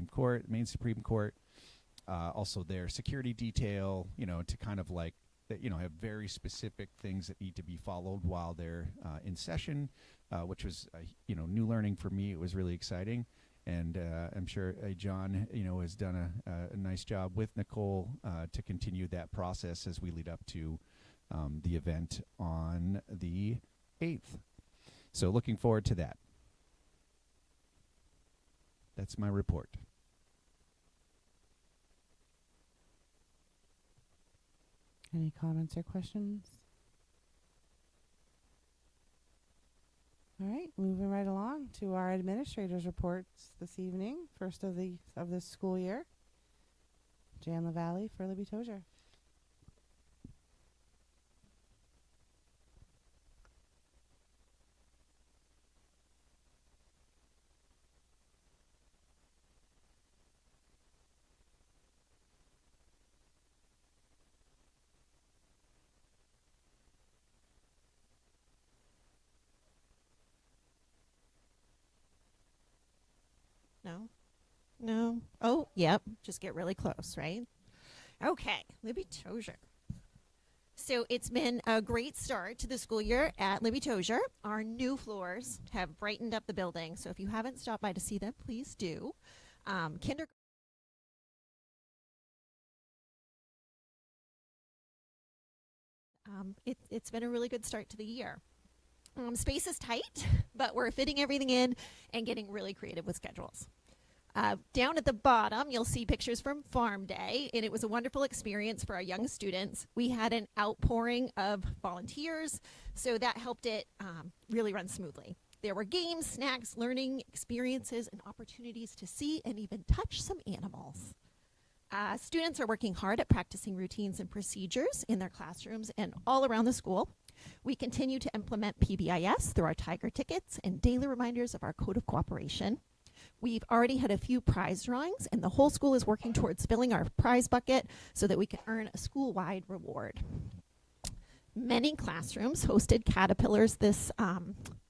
Supreme Court, Maine Supreme Court. Also their security detail, to kind of like, have very specific things that need to be followed while they're in session, which was, new learning for me. It was really exciting. And I'm sure John, has done a nice job with Nicole to continue that process as we lead up to the event on the 8th. So looking forward to that. That's my report. Any comments or questions? All right, moving right along to our administrators' reports this evening, first of this school year. Jan LaValle for Libby Tozier. No? No? Oh, yep. Just get really close, right? Okay, Libby Tozier. So it's been a great start to the school year at Libby Tozier. Our new floors have brightened up the building. So if you haven't stopped by to see them, please do. Kindergarten. It's been a really good start to the year. Space is tight, but we're fitting everything in and getting really creative with schedules. Down at the bottom, you'll see pictures from Farm Day, and it was a wonderful experience for our young students. We had an outpouring of volunteers, so that helped it really run smoothly. There were games, snacks, learning experiences, and opportunities to see and even touch some animals. Students are working hard at practicing routines and procedures in their classrooms and all around the school. We continue to implement PBIS through our Tiger tickets and daily reminders of our Code of Cooperation. We've already had a few prize drawings, and the whole school is working towards filling our prize bucket so that we can earn a school-wide reward. Many classrooms hosted caterpillars this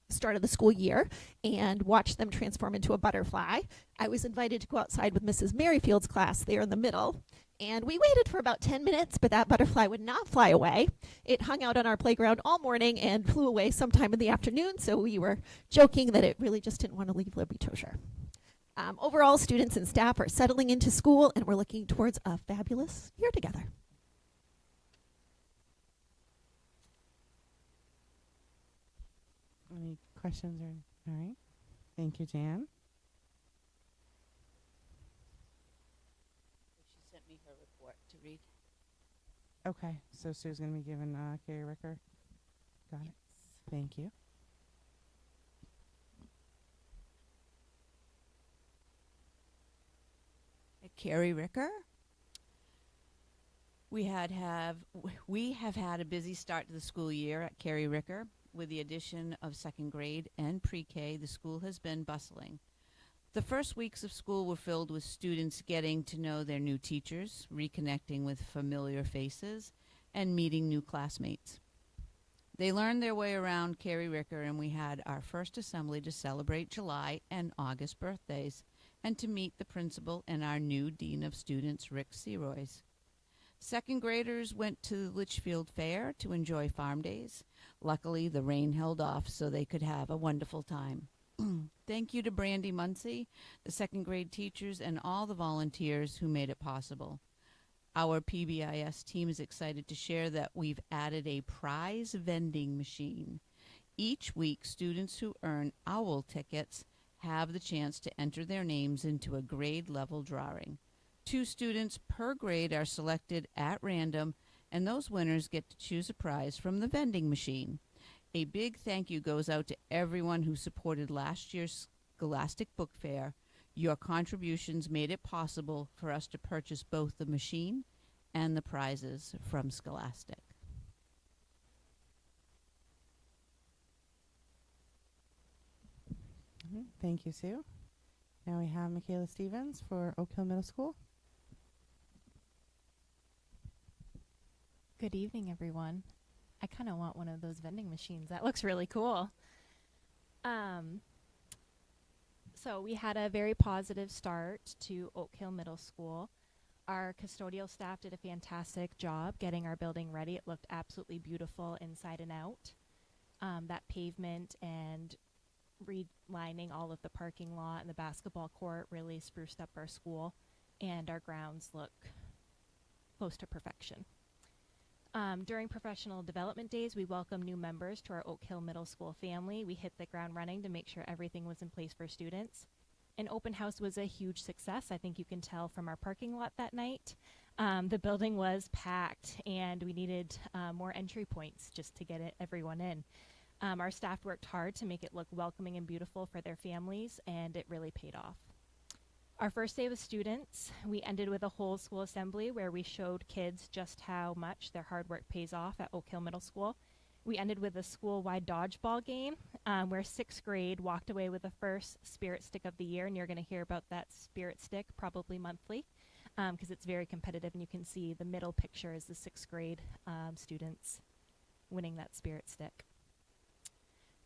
start of the school year and watched them transform into a butterfly. I was invited to go outside with Mrs. Merrifield's class there in the middle, and we waited for about 10 minutes, but that butterfly would not fly away. It hung out on our playground all morning and flew away sometime in the afternoon, so we were joking that it really just didn't want to leave Libby Tozier. Overall, students and staff are settling into school, and we're looking towards a fabulous year together. Any questions? All right. Thank you, Jan. She sent me her report to read. Okay, so Sue's going to be giving Carrie Ricker. Got it. Thank you. Carrie Ricker. We have had a busy start to the school year at Carrie Ricker. With the addition of second grade and pre-K, the school has been bustling. The first weeks of school were filled with students getting to know their new teachers, reconnecting with familiar faces, and meeting new classmates. They learned their way around Carrie Ricker, and we had our first assembly to celebrate July and August birthdays, and to meet the principal and our new Dean of Students, Rick Seroys. Second graders went to Litchfield Fair to enjoy Farm Days. Luckily, the rain held off so they could have a wonderful time. Thank you to Brandy Muncie, the second grade teachers, and all the volunteers who made it possible. Our PBIS team is excited to share that we've added a prize vending machine. Each week, students who earn OWL tickets have the chance to enter their names into a grade-level drawing. 2 students per grade are selected at random, and those winners get to choose a prize from the vending machine. A big thank you goes out to everyone who supported last year's Scholastic Book Fair. Your contributions made it possible for us to purchase both the machine and the prizes from Scholastic. Thank you, Sue. Now we have Michaela Stevens for Oak Hill Middle School. Good evening, everyone. I kind of want one of those vending machines. That looks really cool. So we had a very positive start to Oak Hill Middle School. Our custodial staff did a fantastic job getting our building ready. It looked absolutely beautiful inside and out. That pavement and relining all of the parking lot and the basketball court really spruced up our school, and our grounds look close to perfection. During professional development days, we welcome new members to our Oak Hill Middle School family. We hit the ground running to make sure everything was in place for students. An open house was a huge success. I think you can tell from our parking lot that night. The building was packed, and we needed more entry points just to get everyone in. Our staff worked hard to make it look welcoming and beautiful for their families, and it really paid off. Our first day with students, we ended with a whole school assembly where we showed kids just how much their hard work pays off at Oak Hill Middle School. We ended with a school-wide dodgeball game where 6th grade walked away with the first Spirit Stick of the year, and you're going to hear about that Spirit Stick probably monthly because it's very competitive, and you can see the middle picture is the 6th grade students winning that Spirit Stick.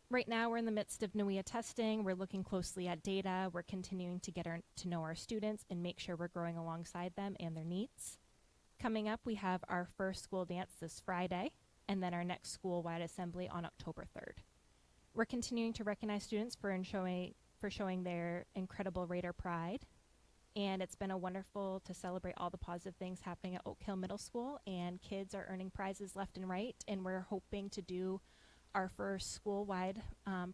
Right now, we're in the midst of NUIA testing. We're looking closely at data. We're continuing to get to know our students and make sure we're growing alongside them and their needs. Coming up, we have our first school dance this Friday, and then our next school-wide assembly on October 3rd. We're continuing to recognize students for showing their incredible Raider pride, and it's been a wonderful to celebrate all the positive things happening at Oak Hill Middle School, and kids are earning prizes left and right, and we're hoping to do our first school-wide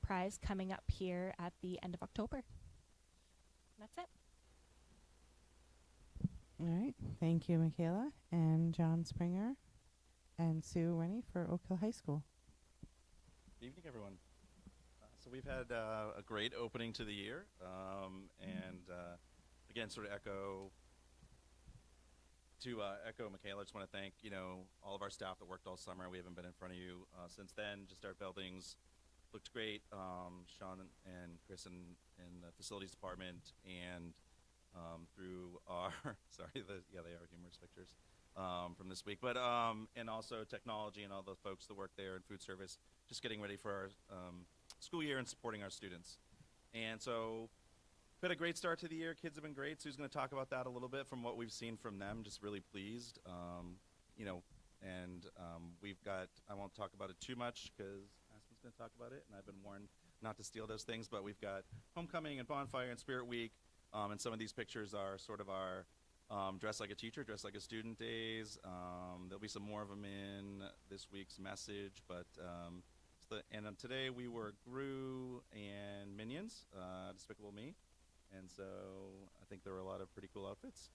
prize coming up here at the end of October. That's it. All right. Thank you, Michaela and John Springer and Sue Rennie for Oak Hill High School. Good evening, everyone. So we've had a great opening to the year, and again, sort of echo Michaela. I just want to thank all of our staff that worked all summer. We haven't been in front of you since then. Just our buildings looked great. Sean and Chris in the facilities department, and through our they are humorous pictures from this week, but and also technology and all the folks that work there in food service, just getting ready for our school year and supporting our students. And so we've had a great start to the year. Kids have been great. Sue's going to talk about that a little bit from what we've seen from them. Just really pleased, we've got, I won't talk about it too much because Aspen's going to talk about it, and I've been warned not to steal those things, but we've got homecoming and bonfire and Spirit Week, and some of these pictures are sort of our dress like a teacher, dress like a student days. There'll be some more of them in this week's message, but today we were Gru and Minions, Despicable Me, and so I think there were a lot of pretty cool outfits.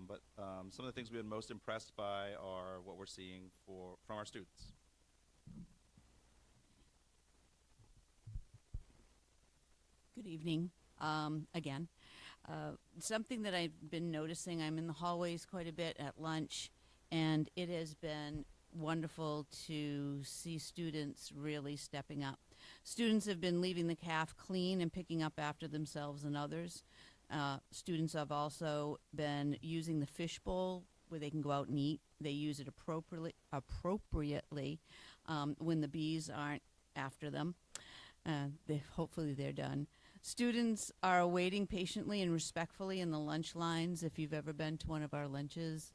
But some of the things we've been most impressed by are what we're seeing from our students. Good evening, again. Something that I've been noticing, I'm in the hallways quite a bit at lunch, and it has been wonderful to see students really stepping up. Students have been leaving the caf clean and picking up after themselves and others. Students have also been using the fishbowl where they can go out and eat. They use it appropriately when the bees aren't after them. Hopefully they're done. Students are waiting patiently and respectfully in the lunch lines. If you've ever been to one of our lunches,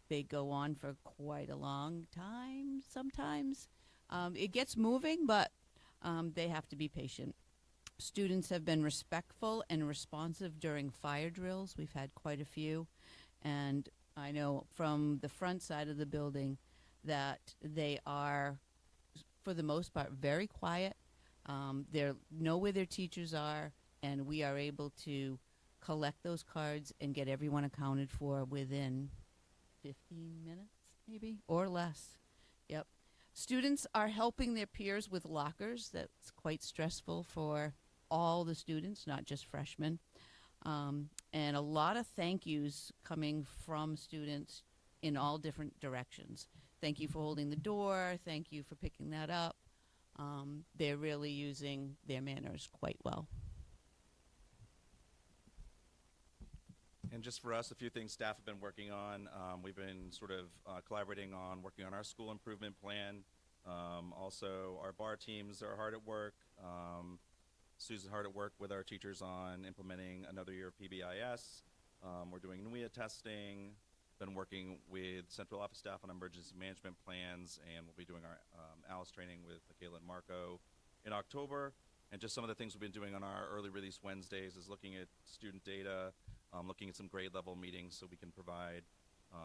they go on for quite a long time sometimes. It gets moving, but they have to be patient. Students have been respectful and responsive during fire drills. We've had quite a few. And I know from the front side of the building that they are, for the most part, very quiet. They know where their teachers are, and we are able to collect those cards and get everyone accounted for within 15 minutes, maybe, or less. Yep. Students are helping their peers with lockers. That's quite stressful for all the students, not just freshmen. And a lot of thank yous coming from students in all different directions. Thank you for holding the door. Thank you for picking that up. They're really using their manners quite well. And just for us, a few things staff have been working on. We've been sort of collaborating on working on our school improvement plan. Also, our bar teams are hard at work. Susan's hard at work with our teachers on implementing another year of PBIS. We're doing NUIA testing, been working with central office staff on emergency management plans, and we'll be doing our ALICE training with Michaela and Marco in October. And just some of the things we've been doing on our early release Wednesdays is looking at student data, looking at some grade level meetings so we can provide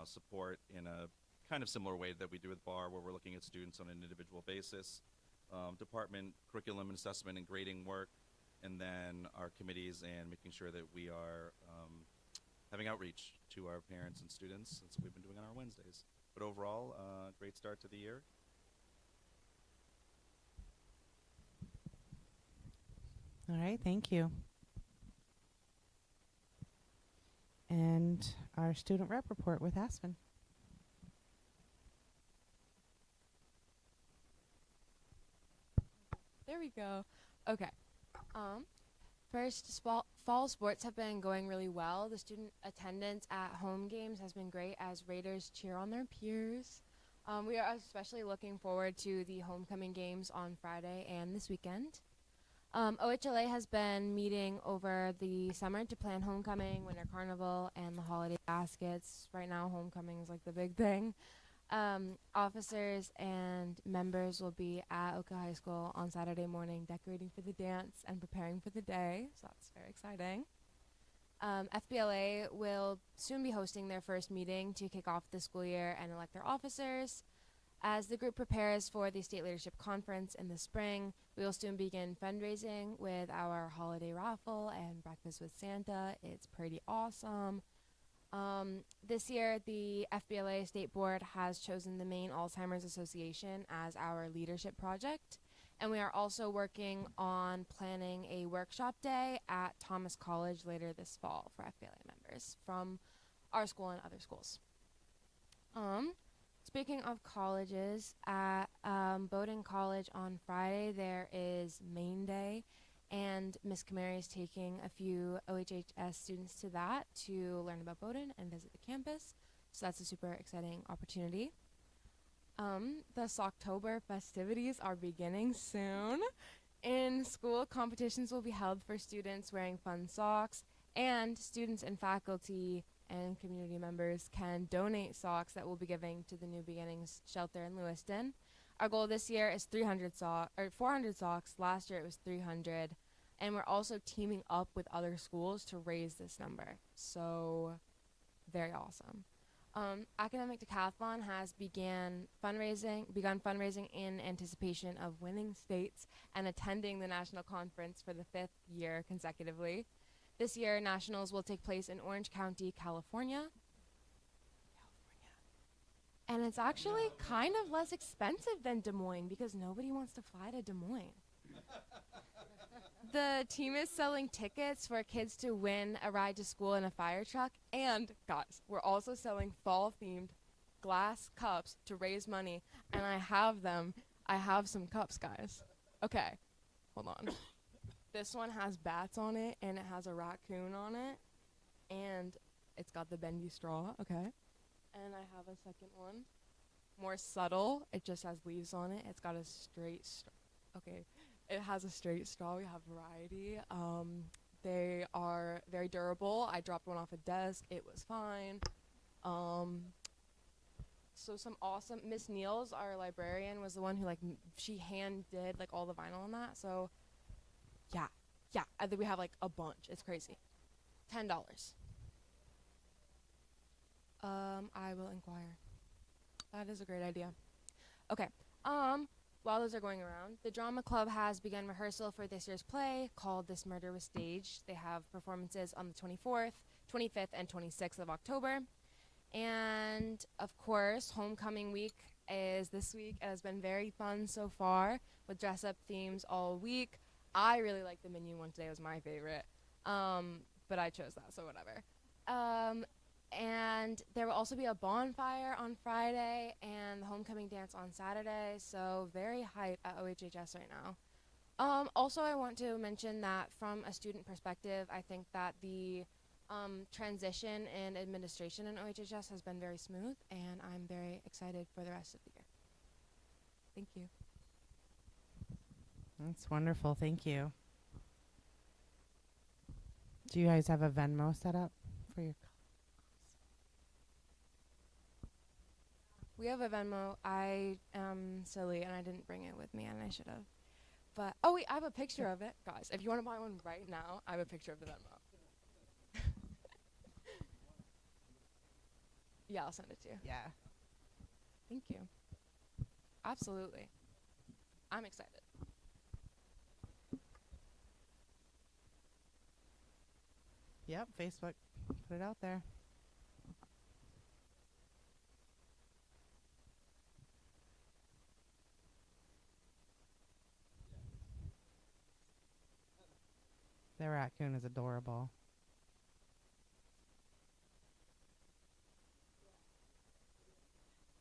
support in a kind of similar way that we do with BAR, where we're looking at students on an individual basis. Department curriculum and assessment and grading work, and then our committees and making sure that we are having outreach to our parents and students. That's what we've been doing on our Wednesdays. But overall, great start to the year. All right, thank you. And our student rep report with Aspen. There we go. Okay. First, fall sports have been going really well. The student attendance at home games has been great as Raiders cheer on their peers. We are especially looking forward to the homecoming games on Friday and this weekend. OHLA has been meeting over the summer to plan homecoming, winter carnival, and the holiday baskets. Right now, homecoming is like the big thing. Officers and members will be at Oka High School on Saturday morning decorating for the dance and preparing for the day, so that's very exciting. FBLA will soon be hosting their first meeting to kick off the school year and elect their officers. As the group prepares for the State Leadership Conference in the spring, we will soon begin fundraising with our holiday raffle and breakfast with Santa. It's pretty awesome. This year, the FBLA State Board has chosen the Maine Alzheimer's Association as our leadership project, and we are also working on planning a workshop day at Thomas College later this fall for FBLA members from our school and other schools. Speaking of colleges, at Bowdoin College on Friday, there is Maine Day, and Miss Kamari is taking a few OHHS students to that to learn about Bowdoin and visit the campus. So that's a super exciting opportunity. The Socktober festivities are beginning soon. In school, competitions will be held for students wearing fun socks, and students and faculty and community members can donate socks that we'll be giving to the New Beginnings shelter in Lewiston. Our goal this year is 400 socks. Last year it was 300. And we're also teaming up with other schools to raise this number. So, very awesome. Academic Decathlon has begun fundraising in anticipation of winning states and attending the national conference for the 5th year consecutively. This year, nationals will take place in Orange County, California. And it's actually kind of less expensive than Des Moines because nobody wants to fly to Des Moines. The team is selling tickets for kids to win a ride to school in a fire truck. And, guys, we're also selling fall-themed glass cups to raise money. And I have them. I have some cups, guys. Okay, hold on. This one has bats on it, and it has a raccoon on it. And it's got the bendy straw, okay. And I have a second one, more subtle. It just has leaves on it. It's got a straight straw. Okay, it has a straight straw. We have variety. They are very durable. I dropped one off a desk. It was fine. So some awesome, Miss Niels, our librarian, was the one who she hand did all the vinyl on that. So yeah, I think we have a bunch. It's crazy. $10. I will inquire. That is a great idea. Okay. While those are going around, the Drama Club has begun rehearsal for this year's play called This Murder Was Staged. They have performances on the 24th, 25th, and 26th of October. And, of course, homecoming week is this week. It has been very fun so far with dress-up themes all week. I really like the minion one today. It was my favorite. But I chose that, so whatever. And there will also be a bonfire on Friday and the homecoming dance on Saturday, so very hype at OHHS right now. Also, I want to mention that from a student perspective, I think that the transition in administration in OHHS has been very smooth, and I'm very excited for the rest of the year. Thank you. That's wonderful. Thank you. Do you guys have a Venmo set up for your? We have a Venmo. I am silly and I didn't bring it with me, and I should have. But oh wait, I have a picture of it, guys. If you want to buy one right now, I have a picture of the Venmo. Yeah, I'll send it to you. Yeah. Thank you. Absolutely. I'm excited. Yep, Facebook. Put it out there. The raccoon is adorable.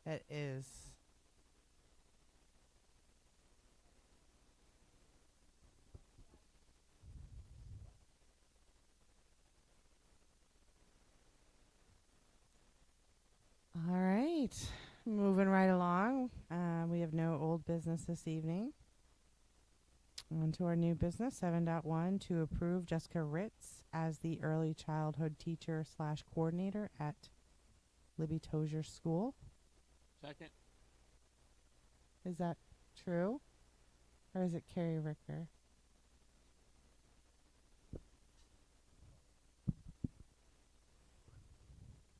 It is. All right. Moving right along. We have no old business this evening. On to our new business, 7.1, to approve Jessica Ritz as the early childhood teacher / coordinator at Libby Tozier School. Second. Is that true? Or is it Carrie Ricker?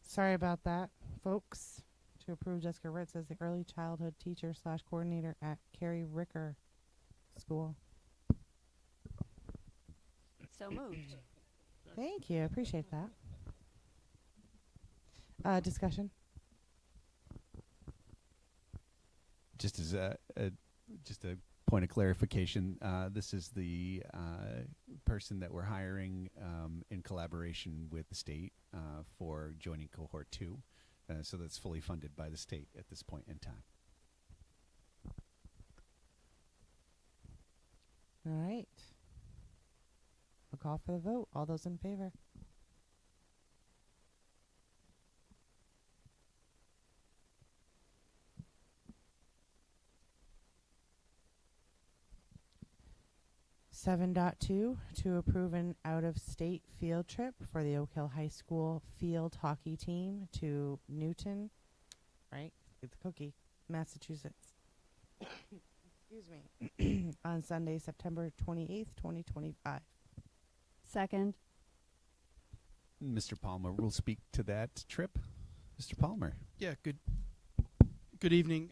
Sorry about that, folks. To approve Jessica Ritz as the early childhood teacher / coordinator at Carrie Ricker School. So moved. Thank you. I appreciate that. Discussion. Just as a point of clarification, this is the person that we're hiring in collaboration with the state for joining cohort 2. So that's fully funded by the state at this point in time. All right. I'll call for the vote. All those in favor? (7.2) to approve an out-of-state field trip for the Oak Hill High School field hockey team to Newton, right? It's Cookie, Massachusetts. Excuse me. On Sunday, September 28th, 2025. Second. Mr. Palmer will speak to that trip. Mr. Palmer. Yeah, good evening.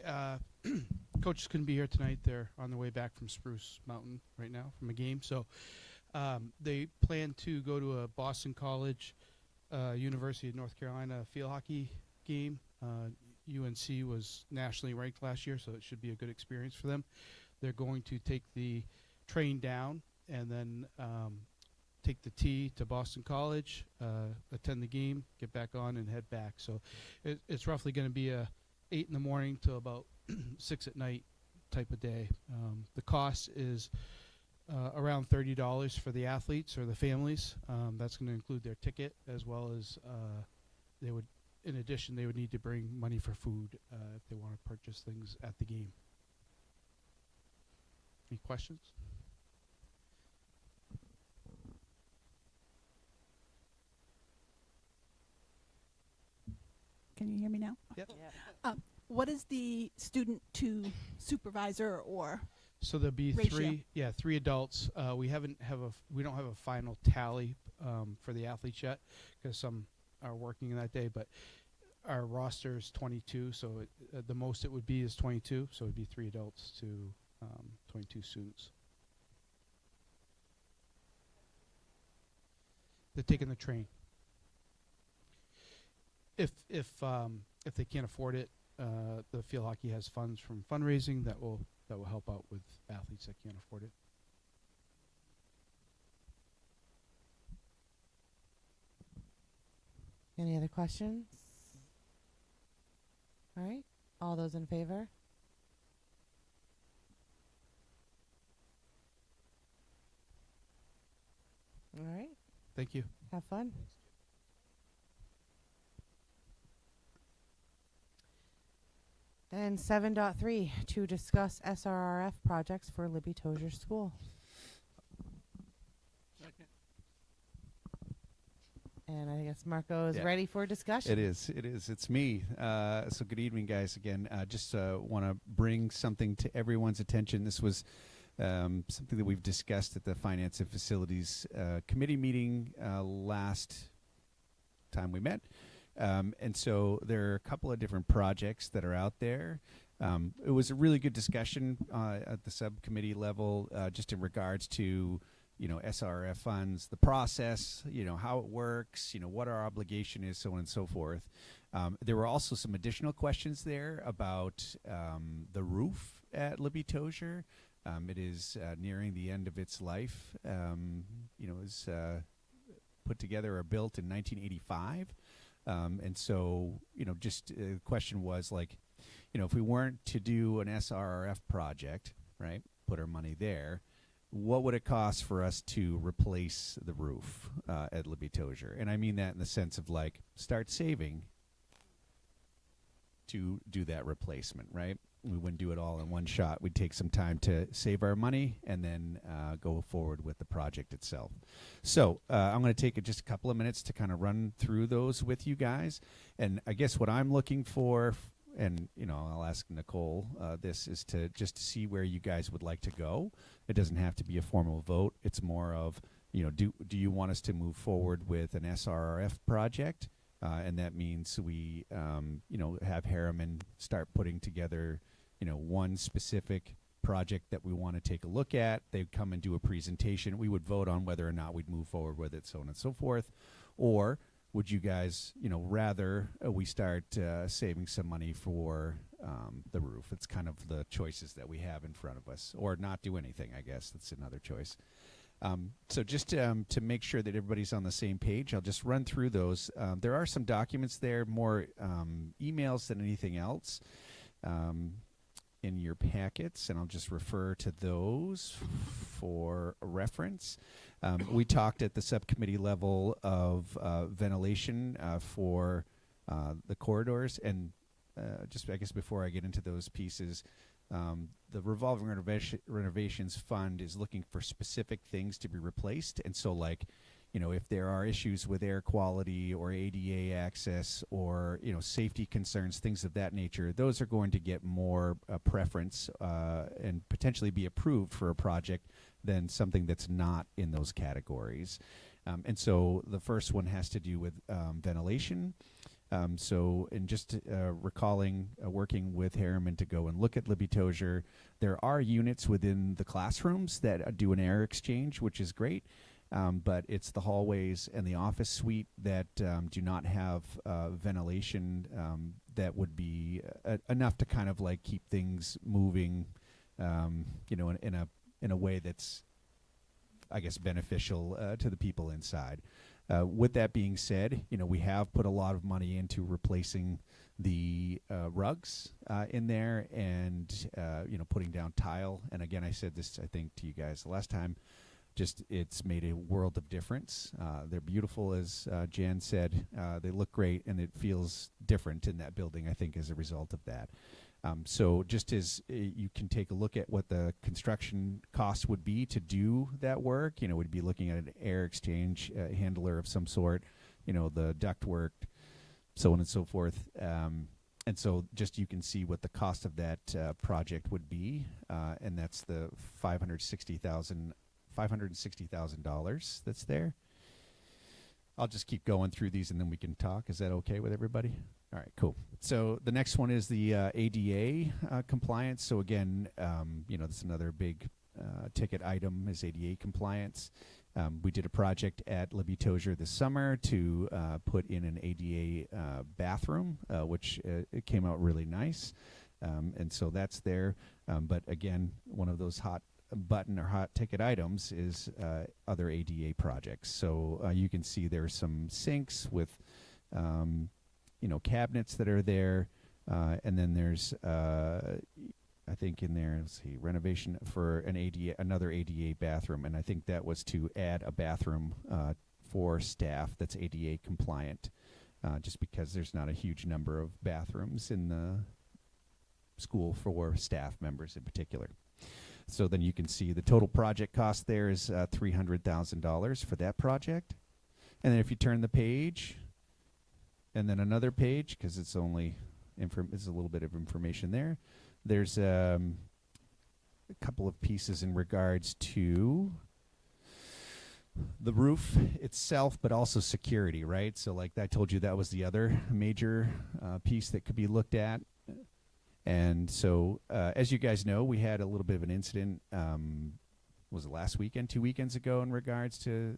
Coaches couldn't be here tonight. They're on their way back from Spruce Mountain right now from a game. So they plan to go to a Boston College, University of North Carolina field hockey game. UNC was nationally ranked last year, so it should be a good experience for them. They're going to take the train down and then take the T to Boston College, attend the game, get back on, and head back. So it's roughly going to be a 8 in the morning to about 6 at night type of day. The cost is around $30 for the athletes or the families. That's going to include their ticket, as well as in addition, they would need to bring money for food if they want to purchase things at the game. Any questions? Can you hear me now? Yep. What is the student to supervisor or? So there'll be ratio? three adults. We don't have a final tally for the athletes yet because some are working that day, but our roster is 22, so the most it would be is 22, so it'd be 3 adults to 22 students. They're taking the train. If they can't afford it, the field hockey has funds from fundraising that will help out with athletes that can't afford it. Any other questions? All right. All those in favor? All right. Thank you. Have fun. And 7.3 to discuss SRRF projects for Libby Tozier School. Second. And I guess Marco is Yeah. ready for discussion. It is. It is. It's me. So good evening, guys. Again, just want to bring something to everyone's attention. This was something that we've discussed at the Finance and Facilities Committee meeting last time we met. And so there are a couple of different projects that are out there. It was a really good discussion at the subcommittee level, just in regards to, SRF funds, the process, how it works, what our obligation is, so on and so forth. There were also some additional questions there about the roof at Libby Tozier. It is nearing the end of its life. It was put together or built in 1985. And so, just the question was like, if we weren't to do an SRF project, right, put our money there, what would it cost for us to replace the roof at Libby Tozier? And I mean that in the sense of like start saving to do that replacement, right? We wouldn't do it all in one shot. We'd take some time to save our money and then go forward with the project itself. So I'm going to take just a couple of minutes to kind of run through those with you guys. And I guess what I'm looking for, and I'll ask Nicole this, is to just to see where you guys would like to go. It doesn't have to be a formal vote. It's more of, do you want us to move forward with an SRRF project? And that means we, have Harriman start putting together, one specific project that we want to take a look at. They'd come and do a presentation. We would vote on whether or not we'd move forward with it, so on and so forth. Or would you guys, rather we start saving some money for the roof? It's kind of the choices that we have in front of us. Or not do anything, I guess. That's another choice. So just to make sure that everybody's on the same page, I'll just run through those. There are some documents there, more emails than anything else in your packets, and I'll just refer to those for reference. We talked at the subcommittee level of ventilation for the corridors, and just I guess before I get into those pieces, the revolving renovations fund is looking for specific things to be replaced. And so like, if there are issues with air quality or ADA access or, safety concerns, things of that nature, those are going to get more preference and potentially be approved for a project than something that's not in those categories. And so the first one has to do with ventilation. And just recalling working with Harriman to go and look at Libby Tozier, there are units within the classrooms that do an air exchange, which is great. But it's the hallways and the office suite that do not have ventilation that would be enough to kind of like keep things moving, in a way that's, I guess, beneficial to the people inside. With that being said, we have put a lot of money into replacing the rugs in there and, putting down tile. And again, I said this, I think, to you guys the last time, just it's made a world of difference. They're beautiful, as Jan said. They look great, and it feels different in that building, I think, as a result of that. So just as you can take a look at what the construction cost would be to do that work, we'd be looking at an air exchange handler of some sort, the ductwork, so on and so forth. And so just you can see what the cost of that project would be, and that's the $560,000 that's there. I'll just keep going through these and then we can talk. Is that okay with everybody? All right, cool. So the next one is the ADA compliance. So again, that's another big ticket item is ADA compliance. We did a project at Libby Tozier this summer to put in an ADA bathroom, which it came out really nice. And so that's there. But again, one of those hot button or hot ticket items is other ADA projects. So you can see there's some sinks with cabinets that are there, and then there's I think in there, let's see, renovation for another ADA bathroom, and I think that was to add a bathroom for staff that's ADA compliant, just because there's not a huge number of bathrooms in the school for staff members in particular. So then you can see the total project cost there is $300,000 for that project. And then if you turn the page, and then another page, because it's only it's a little bit of information there. There's a couple of pieces in regards to the roof itself, but also security, right? So like I told you, that was the other major piece that could be looked at. And so, as you guys know, we had a little bit of an incident, was it last weekend, 2 weekends ago, in regards to,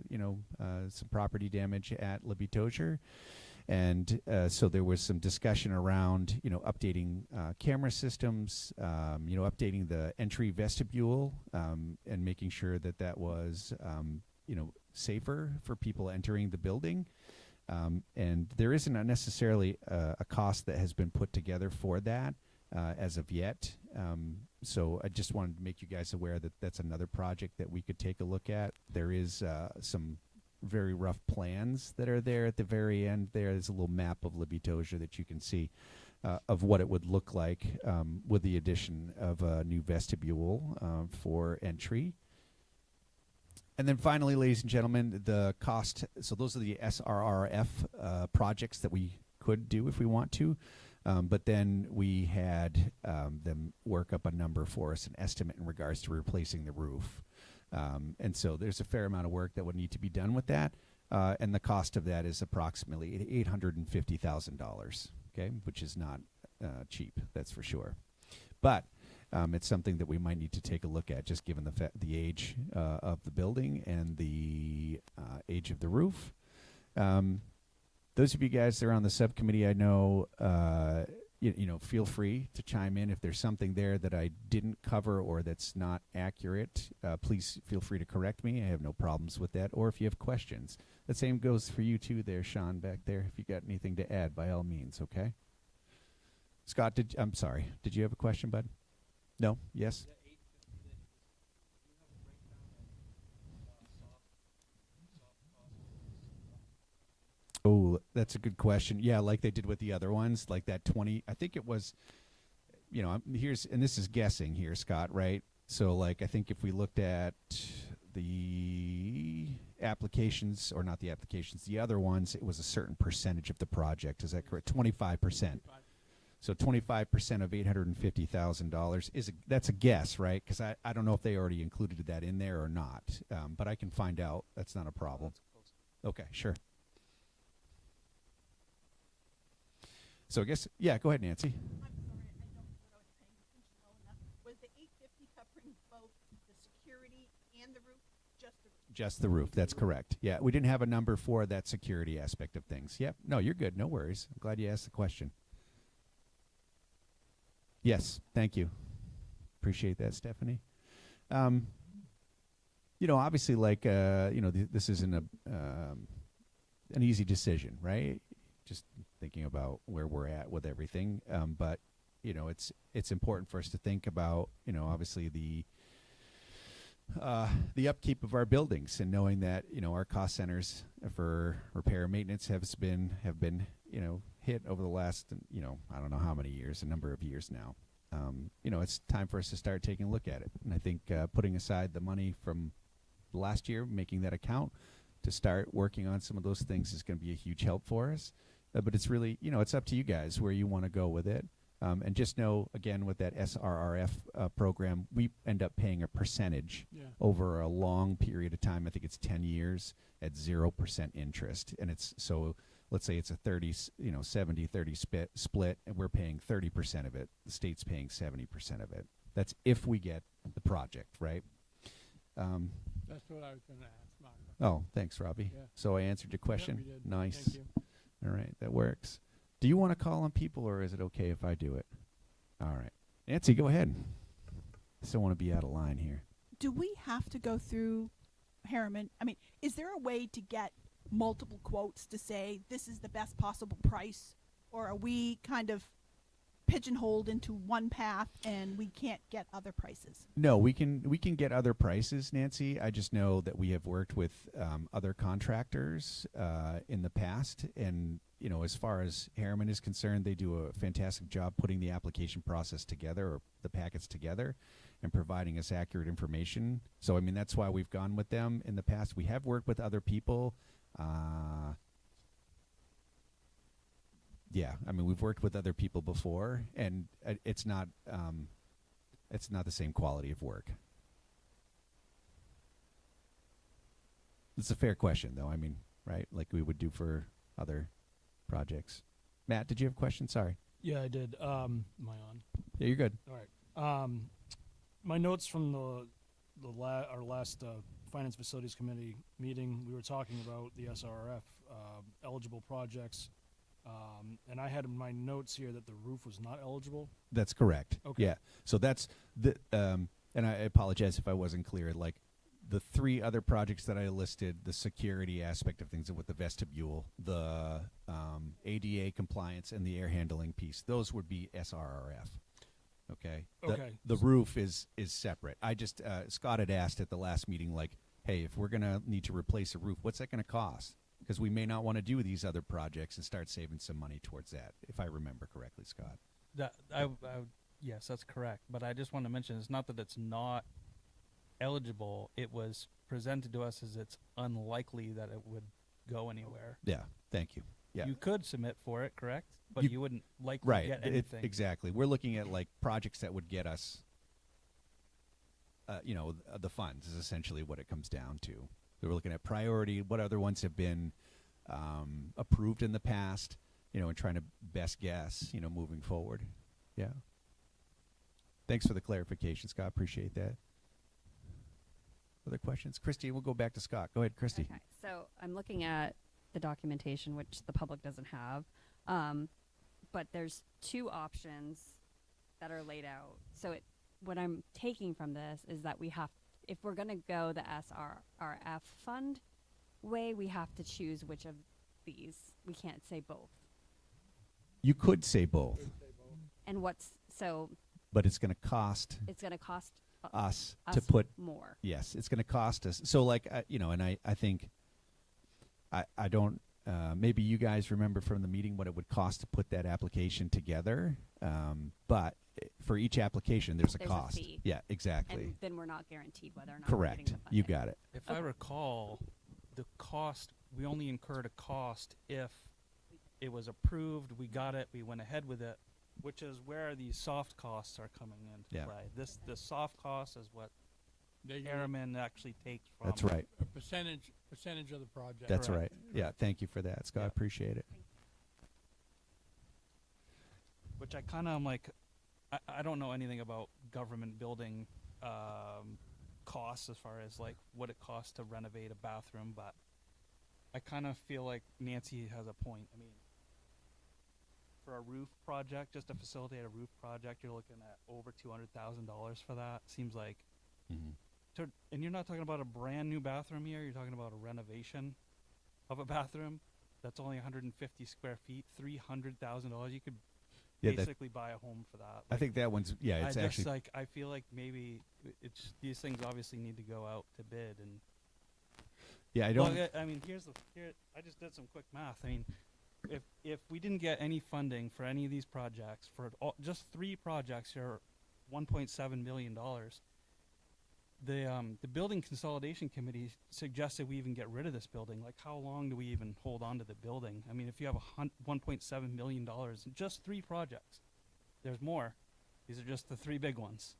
some property damage at Le Bitosier. And so there was some discussion around, updating camera systems, updating the entry vestibule, and making sure that that was, safer for people entering the building. And there isn't necessarily a cost that has been put together for that as of yet. So I just wanted to make you guys aware that that's another project that we could take a look at. There is some very rough plans that are there at the very end. There's a little map of Le Bitosier that you can see of what it would look like with the addition of a new vestibule for entry. And then finally, ladies and gentlemen, the cost. So those are the SRRF projects that we could do if we want to. But then we had them work up a number for us, an estimate in regards to replacing the roof. And so there's a fair amount of work that would need to be done with that. And the cost of that is approximately $850,000, okay, which is not cheap, that's for sure. But it's something that we might need to take a look at, just given the age of the building and the age of the roof. Those of you guys that are on the subcommittee, I know, feel free to chime in if there's something there that I didn't cover or that's not accurate. Please feel free to correct me. I have no problems with that. Or if you have questions, the same goes for you too, there, Sean, back there. If you got anything to add, by all means, okay. Scott, I'm sorry. Did you have a question, bud? No. Yes. Oh, that's a good question. Yeah, like they did with the other ones, like that 20. I think it was, and this is guessing here, Scott, right? So, like, I think if we looked at the applications, or not the applications, the other ones, it was a certain percentage of the project. Is that correct? 25%. So 25% of $850,000 that's a guess, right? Because I don't know if they already included that in there or not, but I can find out. That's not a problem. Okay, sure. So I guess, yeah, go ahead, Nancy. I'm sorry, I don't know what I was paying attention well enough. Was the $850 covering both the security and the roof? Just the roof? Just the roof, that's correct. Yeah, we didn't have a number for that security aspect of things. Yep, no, you're good, no worries. I'm glad you asked the question. Yes, thank you. Appreciate that, Stephanie. Obviously, like, this isn't an easy decision, right? Just thinking about where we're at with everything. But, it's important for us to think about, obviously the upkeep of our buildings, and knowing that, our cost centers for repair and maintenance have been hit over the last, I don't know how many years, a number of years now. It's time for us to start taking a look at it. And I think putting aside the money from last year, making that account to start working on some of those things is going to be a huge help for us. But it's really, it's up to you guys where you want to go with it. And just know, again, with that SRRF program, we end up paying a percentage over a long period of time. I think it's 10 years at 0% interest. And it's so, let's say it's a 70-30 split, and we're paying 30% of it. The state's paying 70% of it. That's if we get the project, right? That's what I was going to ask, Mark. Oh, thanks, Robbie. Yeah. So I answered your question. Yeah, we did. Nice. Thank you. All right, that works. Do you want to call on people, or is it okay if I do it? All right. Nancy, go ahead. I still want to be out of line here. Do we have to go through Harriman? I mean, is there a way to get multiple quotes to say this is the best possible price, or are we kind of pigeonholed into one path and we can't get other prices? No, we can get other prices, Nancy. I just know that we have worked with other contractors in the past, and as far as Harriman is concerned, they do a fantastic job putting the application process together, or the packets together, and providing us accurate information. So I mean, that's why we've gone with them in the past. We have worked with other people. Yeah, I mean, we've worked with other people before, and it's not the same quality of work. It's a fair question, though. I mean, right? Like we would do for other projects. Matt, did you have a question? Sorry. Yeah, I did. Am I on? Yeah, you're good. All right. My notes from our last Finance Facilities Committee meeting, we were talking about the SRF eligible projects, and I had in my notes here that the roof was not eligible. That's correct. Okay. Yeah. So that's the and I apologize if I wasn't clear. Like the three other projects that I listed, the security aspect of things with the vestibule, the ADA compliance, and the air handling piece, those would be SRRF. Okay. Okay. The roof is separate. I just Scott had asked at the last meeting, like, hey, if we're gonna need to replace a roof, what's that gonna cost? Because we may not want to do these other projects and start saving some money towards that, if I remember correctly, Scott. Yes, that's correct. But I just want to mention, it's not that it's not eligible. It was presented to us as it's unlikely that it would go anywhere. Yeah. Thank you. Yeah. You could submit for it, correct? But you wouldn't likely Right. get anything. Exactly. We're looking at like projects that would get us, the funds is essentially what it comes down to. So we're looking at priority. What other ones have been approved in the past? And trying to best guess. Moving forward. Yeah. Thanks for the clarification, Scott. Appreciate that. Other questions? Christy, we'll go back to Scott. Go ahead, Christy. Okay, so I'm looking at the documentation, which the public doesn't have, but there's two options that are laid out. So what I'm taking from this is that we have, if we're going to go the SRRF fund way, we have to choose which of these. We can't say both. You could say both, And but it's going to cost it's going to cost us to put more. Yes, it's going to cost us. So, like, and I think I don't. Maybe you guys remember from the meeting what it would cost to put that application together. But for each application, there's a cost. A fee. Yeah, exactly. And then we're not guaranteed whether or not we're getting Correct. the funding. You got it. If I recall, the cost, we only incurred a cost if it was approved, we got it, we went ahead with it, which is where these soft costs are coming into play. The soft cost is what Harriman actually takes from. That's right. A percentage of the project. That's Correct. right. Yeah, thank you for that, Scott. Yeah. Appreciate it. Which I kind of am like, I don't know anything about government building costs as far as like what it costs to renovate a bathroom, but I kind of feel like Nancy has a point. I mean, for a roof project, just to facilitate a roof project, you're looking at over $200,000 for that. Seems like, and you're not talking about a brand new bathroom here. You're talking about a renovation of a bathroom that's only 150 square feet, $300,000. You could basically buy a home for that. I think that one's it's actually like I feel like maybe it's these things obviously need to go out to bid and. Yeah, I don't. Well, I mean, here I just did some quick math. I mean, if we didn't get any funding for any of these projects, for just 3 projects here, $1.7 million. The building consolidation committee suggested we even get rid of this building. Like, how long do we even hold on to the building? I mean, if you have $1.7 million, just 3 projects, there's more. These are just the 3 big ones.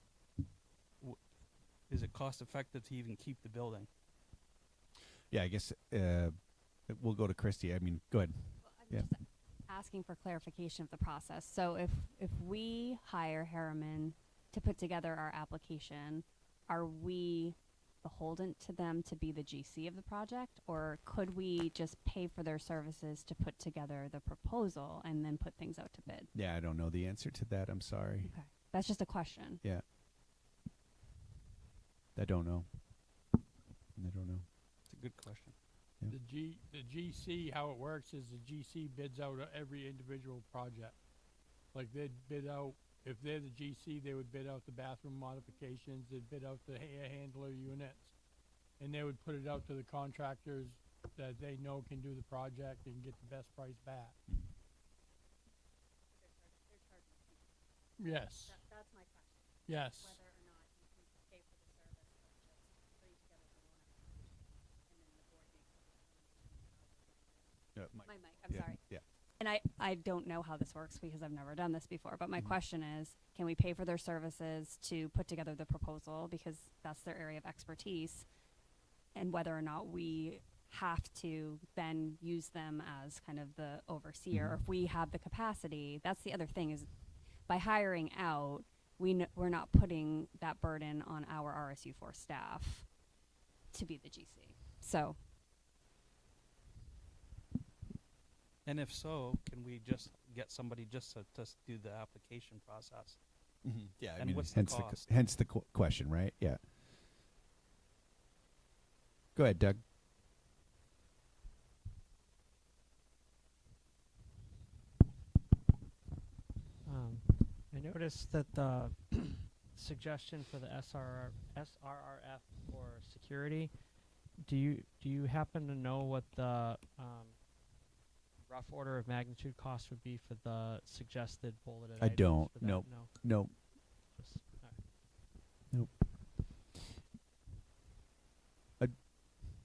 Is it cost effective to even keep the building? Yeah, I guess we'll go to Christy. I mean, go ahead. Well, I'm just asking for clarification of the process. So if we hire Harriman to put together our application, are we beholden to them to be the GC of the project, or could we just pay for their services to put together the proposal and then put things out to bid? Yeah, I don't know the answer to that. I'm sorry. Okay, that's just a question. Yeah. I don't know. It's a good question. Yeah. The GC, how it works is the GC bids out every individual project. Like they'd bid out, if they're the GC, they would bid out the bathroom modifications, they'd bid out the air handler units, and they would put it out to the contractors that they know can do the project and get the best price back. Yes. That's my question. Yes. Whether or not you can pay for the service of just putting together the loan application, and then the board makes a determination My mic, I'm Yeah, sorry. yeah. And I don't know how this works because I've never done this before, but my Mhm. question is, can we pay for their services to put together the proposal because that's their area of expertise, and whether or not we have to then use them as kind of the overseer, or Mhm. if we have the capacity. That's the other thing, is by hiring out, we're not putting that burden on our RSU4 staff to be the GC. So And if so, can we just get somebody just to do the application process? Yeah, I And mean, what's the hence cost? hence the question, right? Yeah. Go ahead, Doug. I noticed that the suggestion for the SRRF for security. Do you happen to know what the rough order of magnitude cost would be for the suggested bulleted I items don't. for that? Nope. No. Nope. Just, Nope.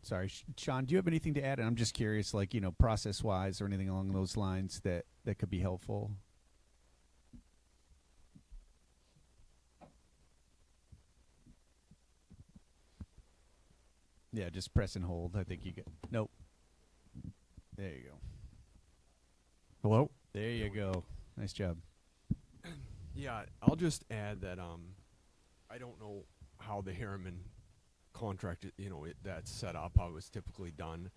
Sorry, Sean. Do you have anything to add? And I'm just curious, like, you know, process-wise or anything along those lines that could be helpful. Yeah, just press and hold. I think you get. Nope. There you go. Hello? There you go. Nice job. Yeah, I'll just add that I don't know how the Harriman contract, that's set up, how it's typically done.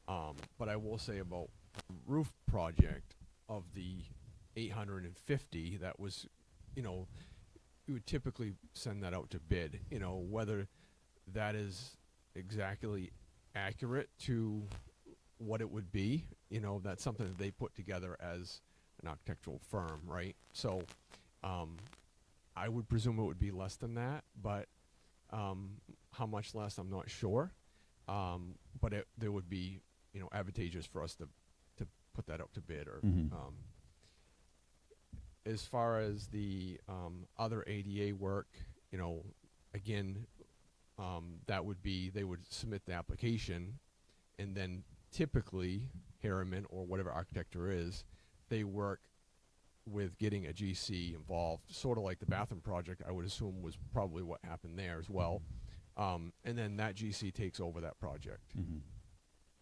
But I will say about the roof project of the 850, that was, you would typically send that out to bid. Whether that is exactly accurate to what it would be, that's something that they put together as an architectural firm, right? So I would presume it would be less than that, but how much less, I'm not sure. But there would be, advantageous for us to put that out to bid. Or as far as the other ADA work, again, that would be, they would submit the application, and then typically Harriman or whatever architecture is, they work with getting a GC involved, sort of like the bathroom project, I would assume was probably what happened there as well. And then that GC takes over that project.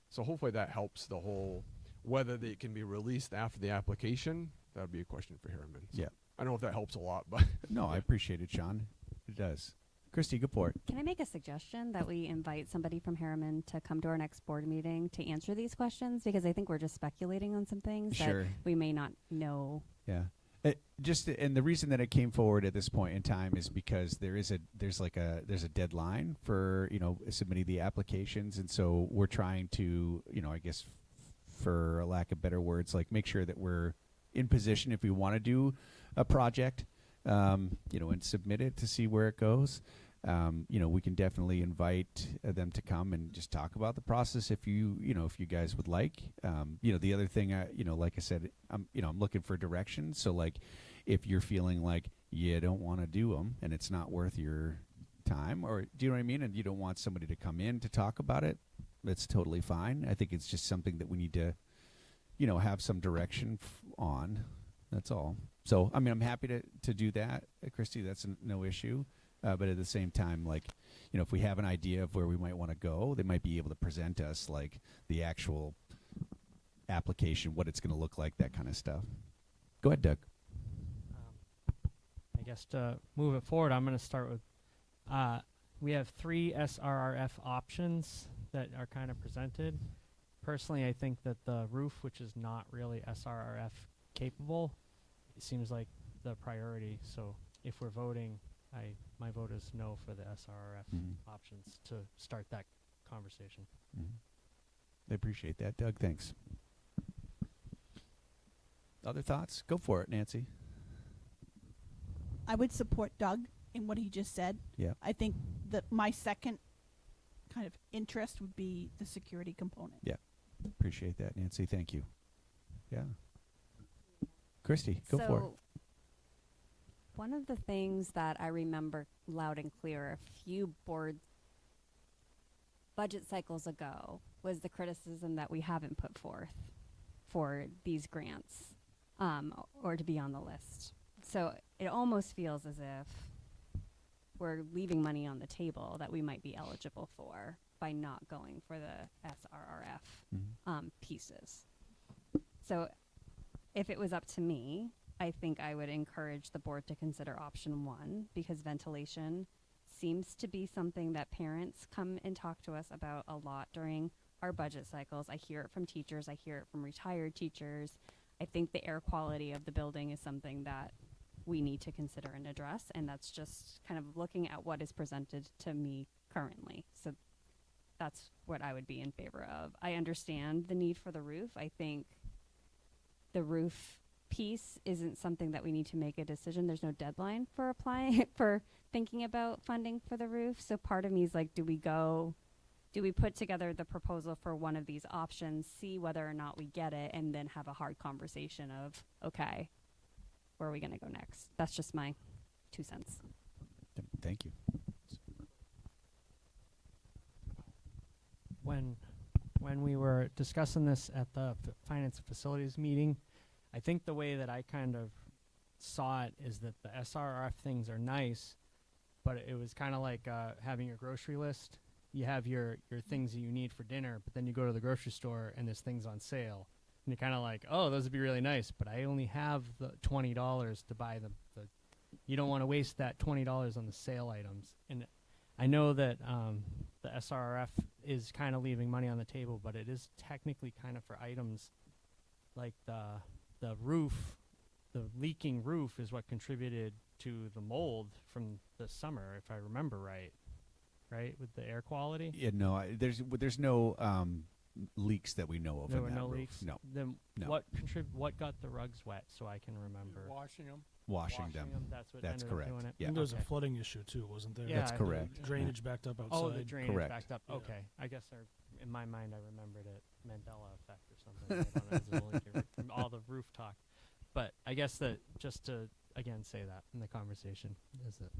So hopefully that helps the whole, whether they can be released after the application, that would be a question for Harriman. So Yeah. I don't know if that helps a lot, but. No, I appreciate it, Sean. It does. Christy, go for it. can I make a suggestion that we invite somebody from Harriman to come to our next board meeting to answer these questions? Because I think we're just speculating on some things Sure. that we may not know. Yeah. And the reason that it came forward at this point in time is because there's a deadline for, submitting the applications. And so we're trying to, I guess for a lack of better words, like make sure that we're in position if we want to do a project, and submit it to see where it goes. We can definitely invite them to come and just talk about the process if you guys would like. The other thing, like I said, I'm looking for direction. So like, if you're feeling like you don't want to do them and it's not worth your time, or do you know what I mean? And you don't want somebody to come in to talk about it, that's totally fine. I think it's just something that we need to, have some direction on. That's all. So, I mean, I'm happy to do that, Christy. That's no issue. But at the same time, like, if we have an idea of where we might want to go, they might be able to present us, like, the actual application, what it's going to look like, that kind of stuff. Go ahead, Doug. I guess to move it forward, I'm going to start with, we have 3 SRRF options that are kind of presented. Personally, I think that the roof, which is not really SRRF capable, it seems like the priority. So if we're voting, my vote is no for the SRRF options to start that conversation. I appreciate that, Doug. Thanks. Other thoughts? Go for it, Nancy. I would support Doug in what he just said. Yeah. I think that my second kind of interest would be the security component. Yeah. Appreciate that, Nancy. Thank you. Yeah. Christy, go for it. One of the things that I remember loud and clear a few board budget cycles ago was the criticism that we haven't put forth for these grants or to be on the list. So it almost feels as if we're leaving money on the table that we might be eligible for by not going for the SRRF pieces. So if it was up to me, I think I would encourage the board to consider option 1, because ventilation seems to be something that parents come and talk to us about a lot during our budget cycles. I hear it from teachers. I hear it from retired teachers. I think the air quality of the building is something that we need to consider and address, and that's just kind of looking at what is presented to me currently. So that's what I would be in favor of. I understand the need for the roof. I think the roof piece isn't something that we need to make a decision. There's no deadline for applying for thinking about funding for the roof. So part of me is like, do we put together the proposal for one of these options, see whether or not we get it, and then have a hard conversation of, okay, where are we going to go next? That's just my 2 cents. Thank you. When we were discussing this at the finance and facilities meeting, I think the way that I kind of saw it is that the SRF things are nice, but it was kind of like having your grocery list. You have your things that you need for dinner, but then you go to the grocery store and there's things on sale. And you're kind of like, oh, those would be really nice, but I only have the $20 to buy them. You don't want to waste that $20 on the sale items. And I know that the SRF is kind of leaving money on the table, but it is technically kind of for items like the roof. The leaking roof is what contributed to the mold from the summer, if I remember right, with the air quality. Yeah, no, there's no leaks that we know of. There in were that no roof. leaks. No. Then No. what got the rugs wet? So I can remember. Washing them. Washing them. That's what That's ended up correct. doing it. Yeah. And there was Okay. a flooding issue too, wasn't there? Yeah, That's I correct. believe- Drainage backed up outside. Oh, the drainage Correct. backed up. Yeah. Okay, I guess in my mind I remembered it Mandela effect or something. I don't know, it was like from all the roof talk. But I guess that just to again say that in the conversation is it.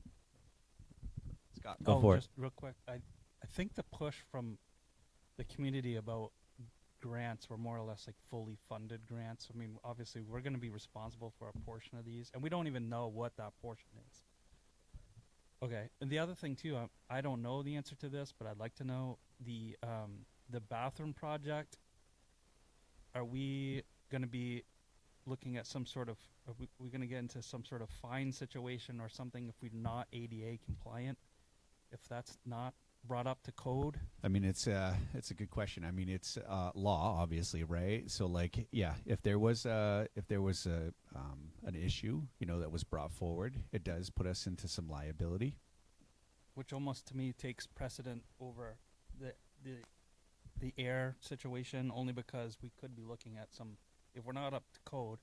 Scott, go for it. Just real quick. I think the push from the community about grants were more or less like fully funded grants. I mean, obviously we're going to be responsible for a portion of these, and we don't even know what that portion is. Okay, and the other thing too, I don't know the answer to this, but I'd like to know the bathroom project. Are we going to be looking at some sort of? Are we going to get into some sort of fine situation or something if we're not ADA compliant? If that's not brought up to code? I mean, it's a good question. I mean, it's law, obviously, right? So, like, yeah, if there was an issue, that was brought forward, it does put us into some liability. Which almost to me takes precedent over the air situation, only because we could be looking at some. If we're not up to code,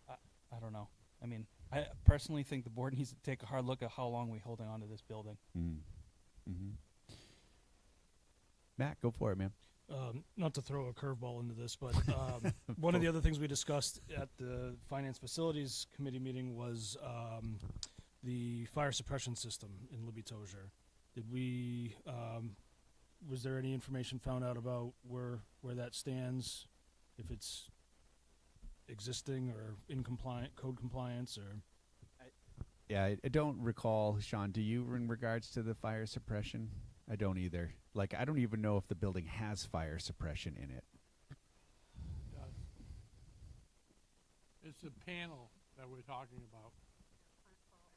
I don't know. I mean, I personally think the board needs to take a hard look at how long we're holding on to this building. Mm-hmm. Matt, go for it, man. Not to throw a curveball into this, but one of the other things we discussed at the Finance Facilities Committee meeting was the fire suppression system in Libby Tozier. Did we? Was there any information found out about where that stands? If it's existing or in code compliance, or? Yeah, I don't recall, Sean. Do you, in regards to the fire suppression? I don't either. Like, I don't even know if the building has fire suppression in it. It's the panel that we're talking about.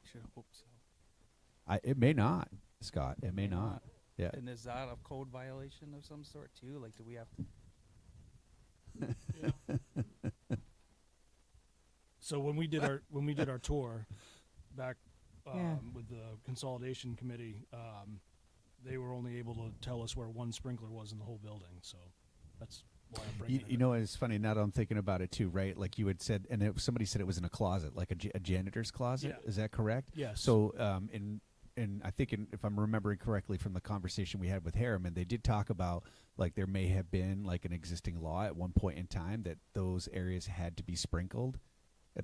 I should hope so. It may not, Scott. It may not. Yeah. And is that a code violation of some sort too? Like, do we have to? Yeah. So when we did our tour back Yeah. with the consolidation committee, they were only able to tell us where one sprinkler was in the whole building. So that's why I'm bringing it You up. know, it's funny. Now that I'm thinking about it too, right? Like you had said, and somebody said it was in a closet, like a janitor's closet. Yeah. Is that correct? Yes. So, and I think if I'm remembering correctly from the conversation we had with Harriman, they did talk about like there may have been like an existing law at one point in time that those areas had to be sprinkled,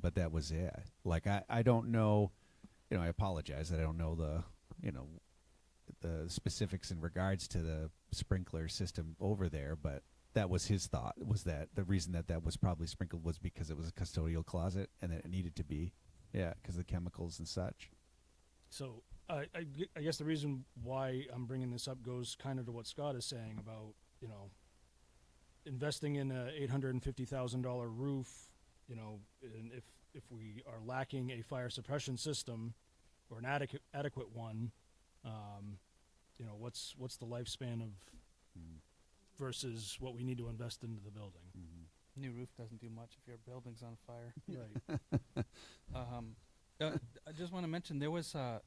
but that was it. Like I don't know, I apologize that I don't know the specifics in regards to the sprinkler system over there, but that was his thought, was that the reason that was probably sprinkled was because it was a custodial closet and that it needed to be, because of the chemicals and such. So I guess the reason why I'm bringing this up goes kind of to what Scott is saying about, investing in a $850,000 roof, and if we are lacking a fire suppression system or an adequate one, what's the lifespan of versus what we need to invest into the building. New roof doesn't do much if your building's on fire. Right. I just want to mention there was, I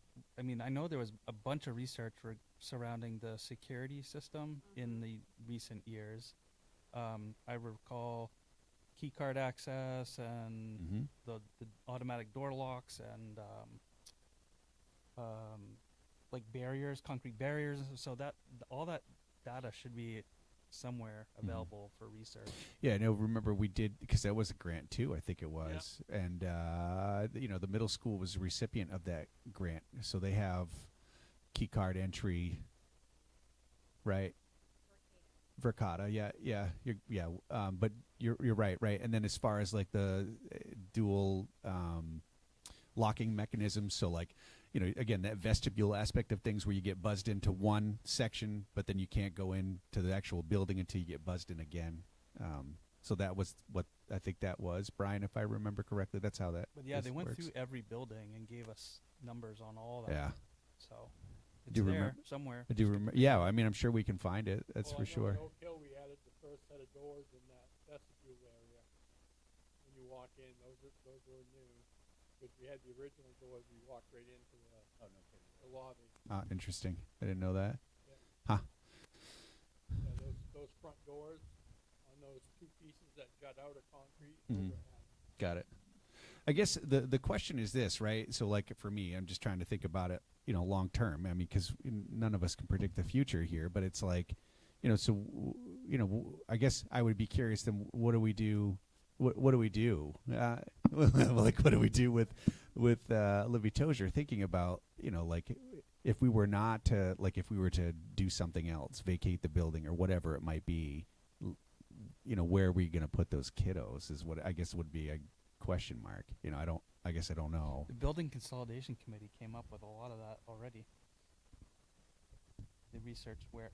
know there was a bunch of research surrounding the security system in the recent years. I recall key card access and the automatic door locks and like barriers, concrete barriers. So that all that data should be somewhere available for research. Yeah, no, remember we did, because that was a grant too, I think it was. Yeah. And, the middle school was a recipient of that grant. So they have key card entry, right? Verkada, but you're right. And then as far as like the dual locking mechanisms, so like, again, that vestibule aspect of things where you get buzzed into one section, but then you can't go into the actual building until you get buzzed in again. So that was what I think that was, Brian, if I remember correctly. That's how that. But yeah, they went works. through every building and gave us numbers on all that. Yeah. So it's there somewhere. I do remember. Yeah, I mean, I'm sure we can find it. That's for sure. In Oak Hill, we added the first set of doors in that vestibule area. When you walk in, those were new. Because we had the original doors, we walked right into the lobby. Interesting. I didn't know that. Yeah. Huh. Yeah, those front doors on those two pieces that jut out of concrete. Got it. I guess the question is this, right? So like for me, I'm just trying to think about it, long term. I mean, because none of us can predict the future here, but it's like, I guess I would be curious then, what do we do? What do we do? Like, what do we do with Libby Tozier? Thinking about, like, if we were to do something else, vacate the building or whatever it might be, where are we going to put those kiddos? Is what I guess would be a question mark. I guess I don't know. The Building Consolidation Committee came up with a lot of that already. They researched where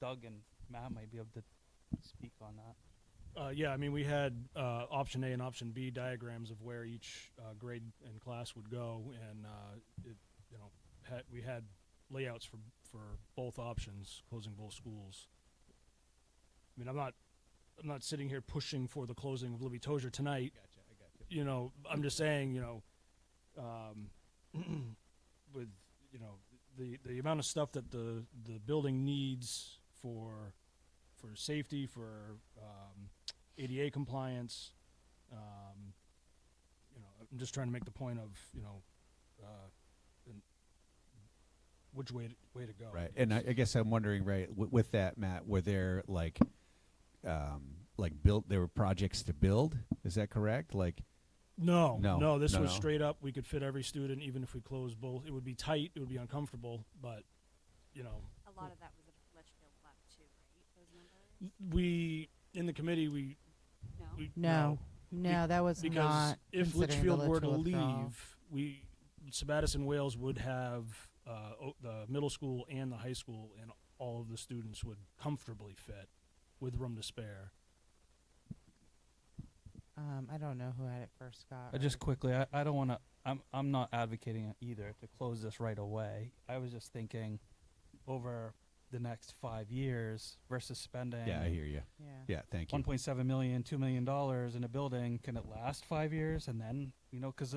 Doug and Matt might be able to speak on that. We had option A and option B diagrams of where each grade and class would go, and we had layouts for both options, closing both schools. I mean, I'm not sitting here pushing for the closing of Libby Tozier tonight. I got you. I'm just saying, with the amount of stuff that the building needs for safety, for ADA compliance. I'm just trying to make the point of, which way to go. Right, and I guess I'm wondering, right, with that, Matt, were there there were projects to build? Is that correct? No. This was straight up. We could fit every student, even if we closed both. It would be tight. It would be uncomfortable, but a lot of that was at Litchfield left too, right? Those numbers. We in the committee No, that was because not. If considering Litchfield the were to withdrawal. leave, Sabattis and Wales would have the middle school and the high school, and all of the students would comfortably fit with room to spare. I don't know who had it first, Scott. Just quickly, I don't want to. I'm not advocating either to close this right away. I was just thinking over the next 5 years versus spending. Yeah, I hear you. Yeah, thank you. $1.7 million, $2 million in a building. Can it last 5 years? And then, because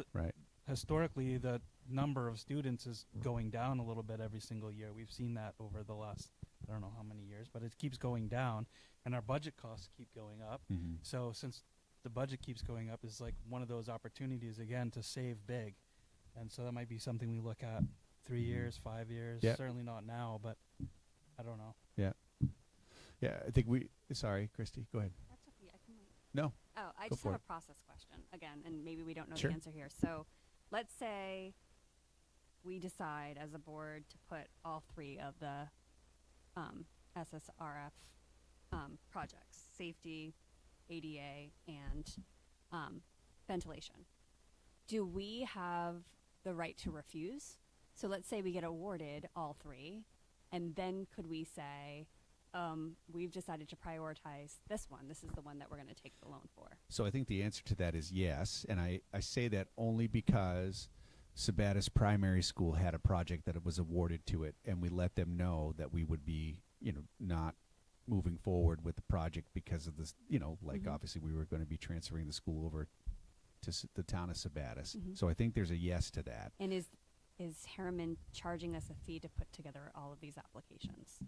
historically the number of students is going down a little bit every single year. We've seen that over the last, I don't know how many years, but it keeps going down, and our budget costs keep going up. So since the budget keeps going up, is like one of those opportunities again to save big, and so that might be something we look at 3 years, 5 years. Certainly not now, but I don't know. Yeah, I think sorry, Christy, go ahead. That's okay. I can wait. No. Oh, I just have a process question again, and maybe we don't know Sure. the answer here. So, let's say we decide as a board to put all three of the SSRF projects: safety, ADA, and ventilation. Do we have the right to refuse? So let's say we get awarded all three, and then could we say, we've decided to prioritize this one. This is the one that we're going to take the loan for. So I think the answer to that is yes, and I say that only because Sabatis Primary School had a project that it was awarded to it, and we let them know that we would be, not moving forward with the project because of this, Mhm. obviously we were going to be transferring the school over to the town of Sabatis. Mhm. So I think there's a yes to that. And is Harriman charging us a fee to put together all of these applications?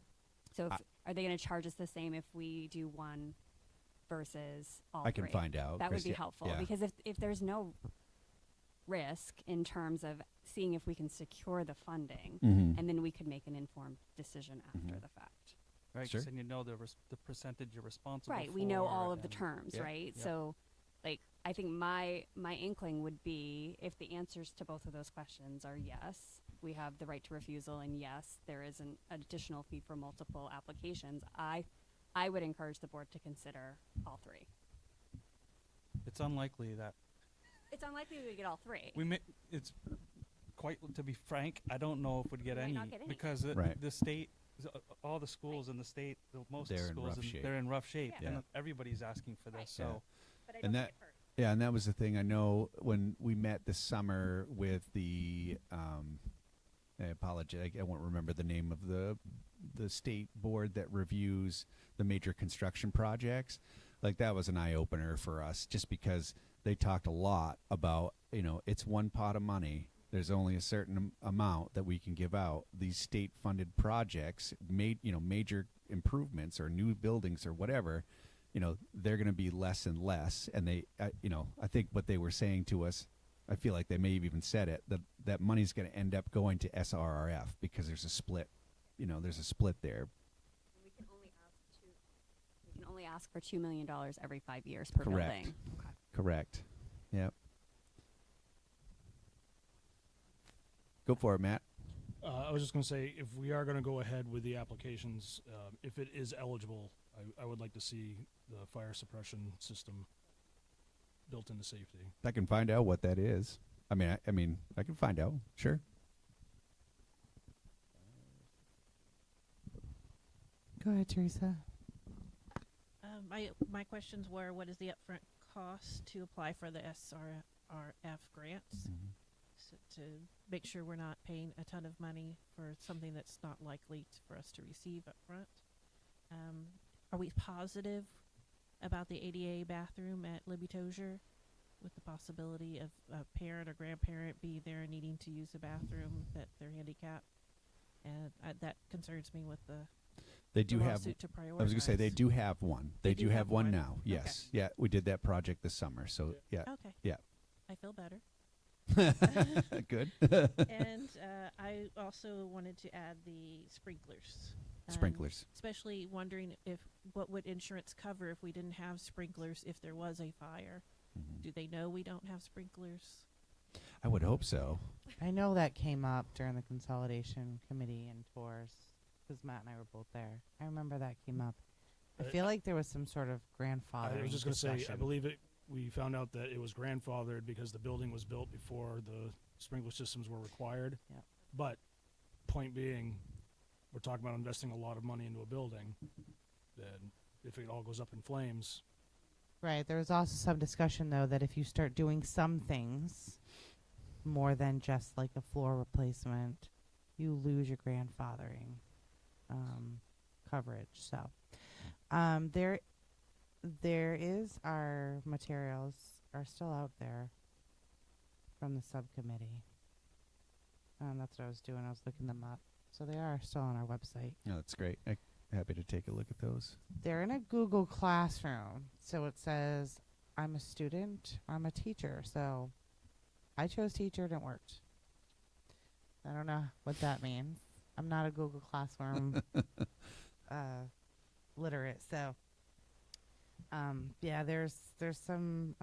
So are they going to charge us the same if we do one versus all I can three? find out, That Chris, would be yeah, helpful yeah. because if there's no risk in terms of seeing if we can secure the funding, Mhm. and then we could make an informed decision after Mhm. the fact. Right, Sure. and you know the percentage you're responsible Right, for. we know all of the and- terms, Yeah. right? Yep. So, like, I think my inkling would be if the answers to both of those questions are yes, we have the right to refusal, and yes, there is an additional fee for multiple applications. I would encourage the board to consider all three. It's unlikely that It's unlikely we would get all three. it's quite, to be frank, I don't know if we'd get We might any not get any. because Right. the state, all the schools in the state, most They're in schools, rough shape. they're in rough shape, Yeah. and everybody's asking for this. Right. So But I And don't that- think it hurts. Yeah, and that was the thing. I know when we met this summer with the, I apologize, I won't remember the name of the state board that reviews the major construction projects. Like that was an eye opener for us, just because they talked a lot about, it's one pot of money. There's only a certain amount that we can give out. These state-funded projects, major improvements or new buildings or whatever, they're going to be less and less. And they, I think what they were saying to us, I feel like they may have even said it, that money's going to end up going to SRRF because there's a split. There's a split there. We can only ask for $2 million every 5 years per Correct. building. Okay. Correct. Yep. Go for it, Matt. I was just going to say, if we are going to go ahead with the applications, if it is eligible, I would like to see the fire suppression system built into safety. I can find out what that is. I can find out. Sure. Go ahead, Teresa. My questions were, what is the upfront cost to apply for the SRRF grants? So to make sure we're not paying a ton of money for something that's not likely for us to receive up front. Are we positive about the ADA bathroom at Libby Tozier, with the possibility of a parent or grandparent be there needing to use a bathroom that they're handicapped? And that concerns me with the They do have. lawsuit to prioritize. I was going to say they do have one. They do have one now. Okay. Yes. Yeah, we did that project this summer. So yeah. Okay. Yeah. I feel better. Good. And I also wanted to add the sprinklers. Sprinklers. Especially wondering what would insurance cover if we didn't have sprinklers if there was a fire. Mhm. Do they know we don't have sprinklers? I would hope so. I know that came up during the consolidation committee and tours because Matt and I were both there. I remember that came up. I feel like there was some sort of grandfathering. I was just going to say, I discussion. believe we found out that it was grandfathered because the building was built before the sprinkler systems were required. Yep. But point being, we're talking about investing a lot of money into a building. Then if it all goes up in flames, Right. There was also some discussion, though, that if you start doing some things more than just like a floor replacement, you lose your grandfathering coverage. So there is our materials are still out there from the subcommittee. That's what I was doing. I was looking them up. So they are still on our website. No, that's great. Happy to take a look at those. They're in a Google Classroom. So it says, I'm a student, I'm a teacher. So I chose teacher and it worked. I don't know what that means. I'm not a Google Classroom literate. So yeah, there's some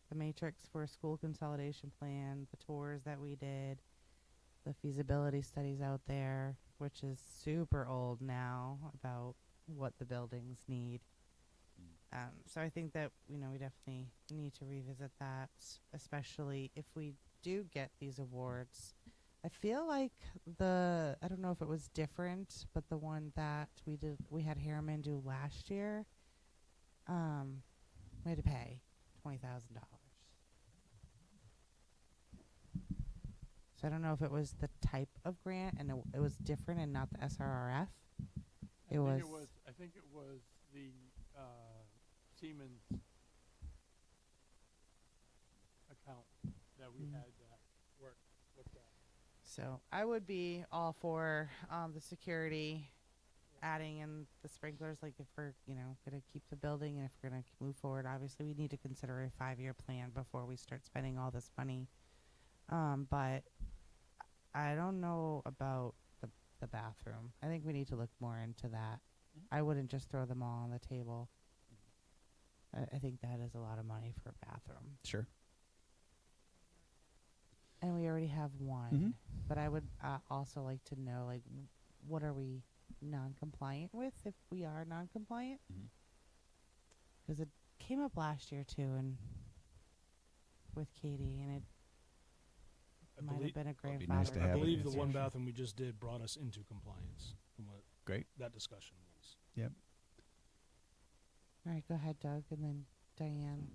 the matrix for school consolidation plan, the tours that we did, the feasibility studies out there, which is super old now, about what the buildings need. So I think that we definitely need to revisit that, especially if we do get these awards. I feel like I don't know if it was different, but the one that we had Harriman do last year, we had to pay $20,000. So I don't know if it was the type of grant and it was different and not the SRRF. I think it was the Siemens account that we had work looked at. So I would be all for the security, adding in the sprinklers. Like if we're going to keep the building and if we're going to move forward, obviously we need to consider a 5-year plan before we start spending all this money. But I don't know about the bathroom. I think we need to look more into that. I wouldn't just throw them all on the table. I think that is a lot of money for a bathroom. Sure. And we already have one. But I would also like to know, like, what are we non-compliant with if we are non-compliant? Because it came up last year, too, and with Katie, and it might have been a grandfather. nice to have I it believe in the the one session. bathroom we just did brought us into compliance from what Great. that discussion was. Yep. All right, go ahead, Doug, and then Diane.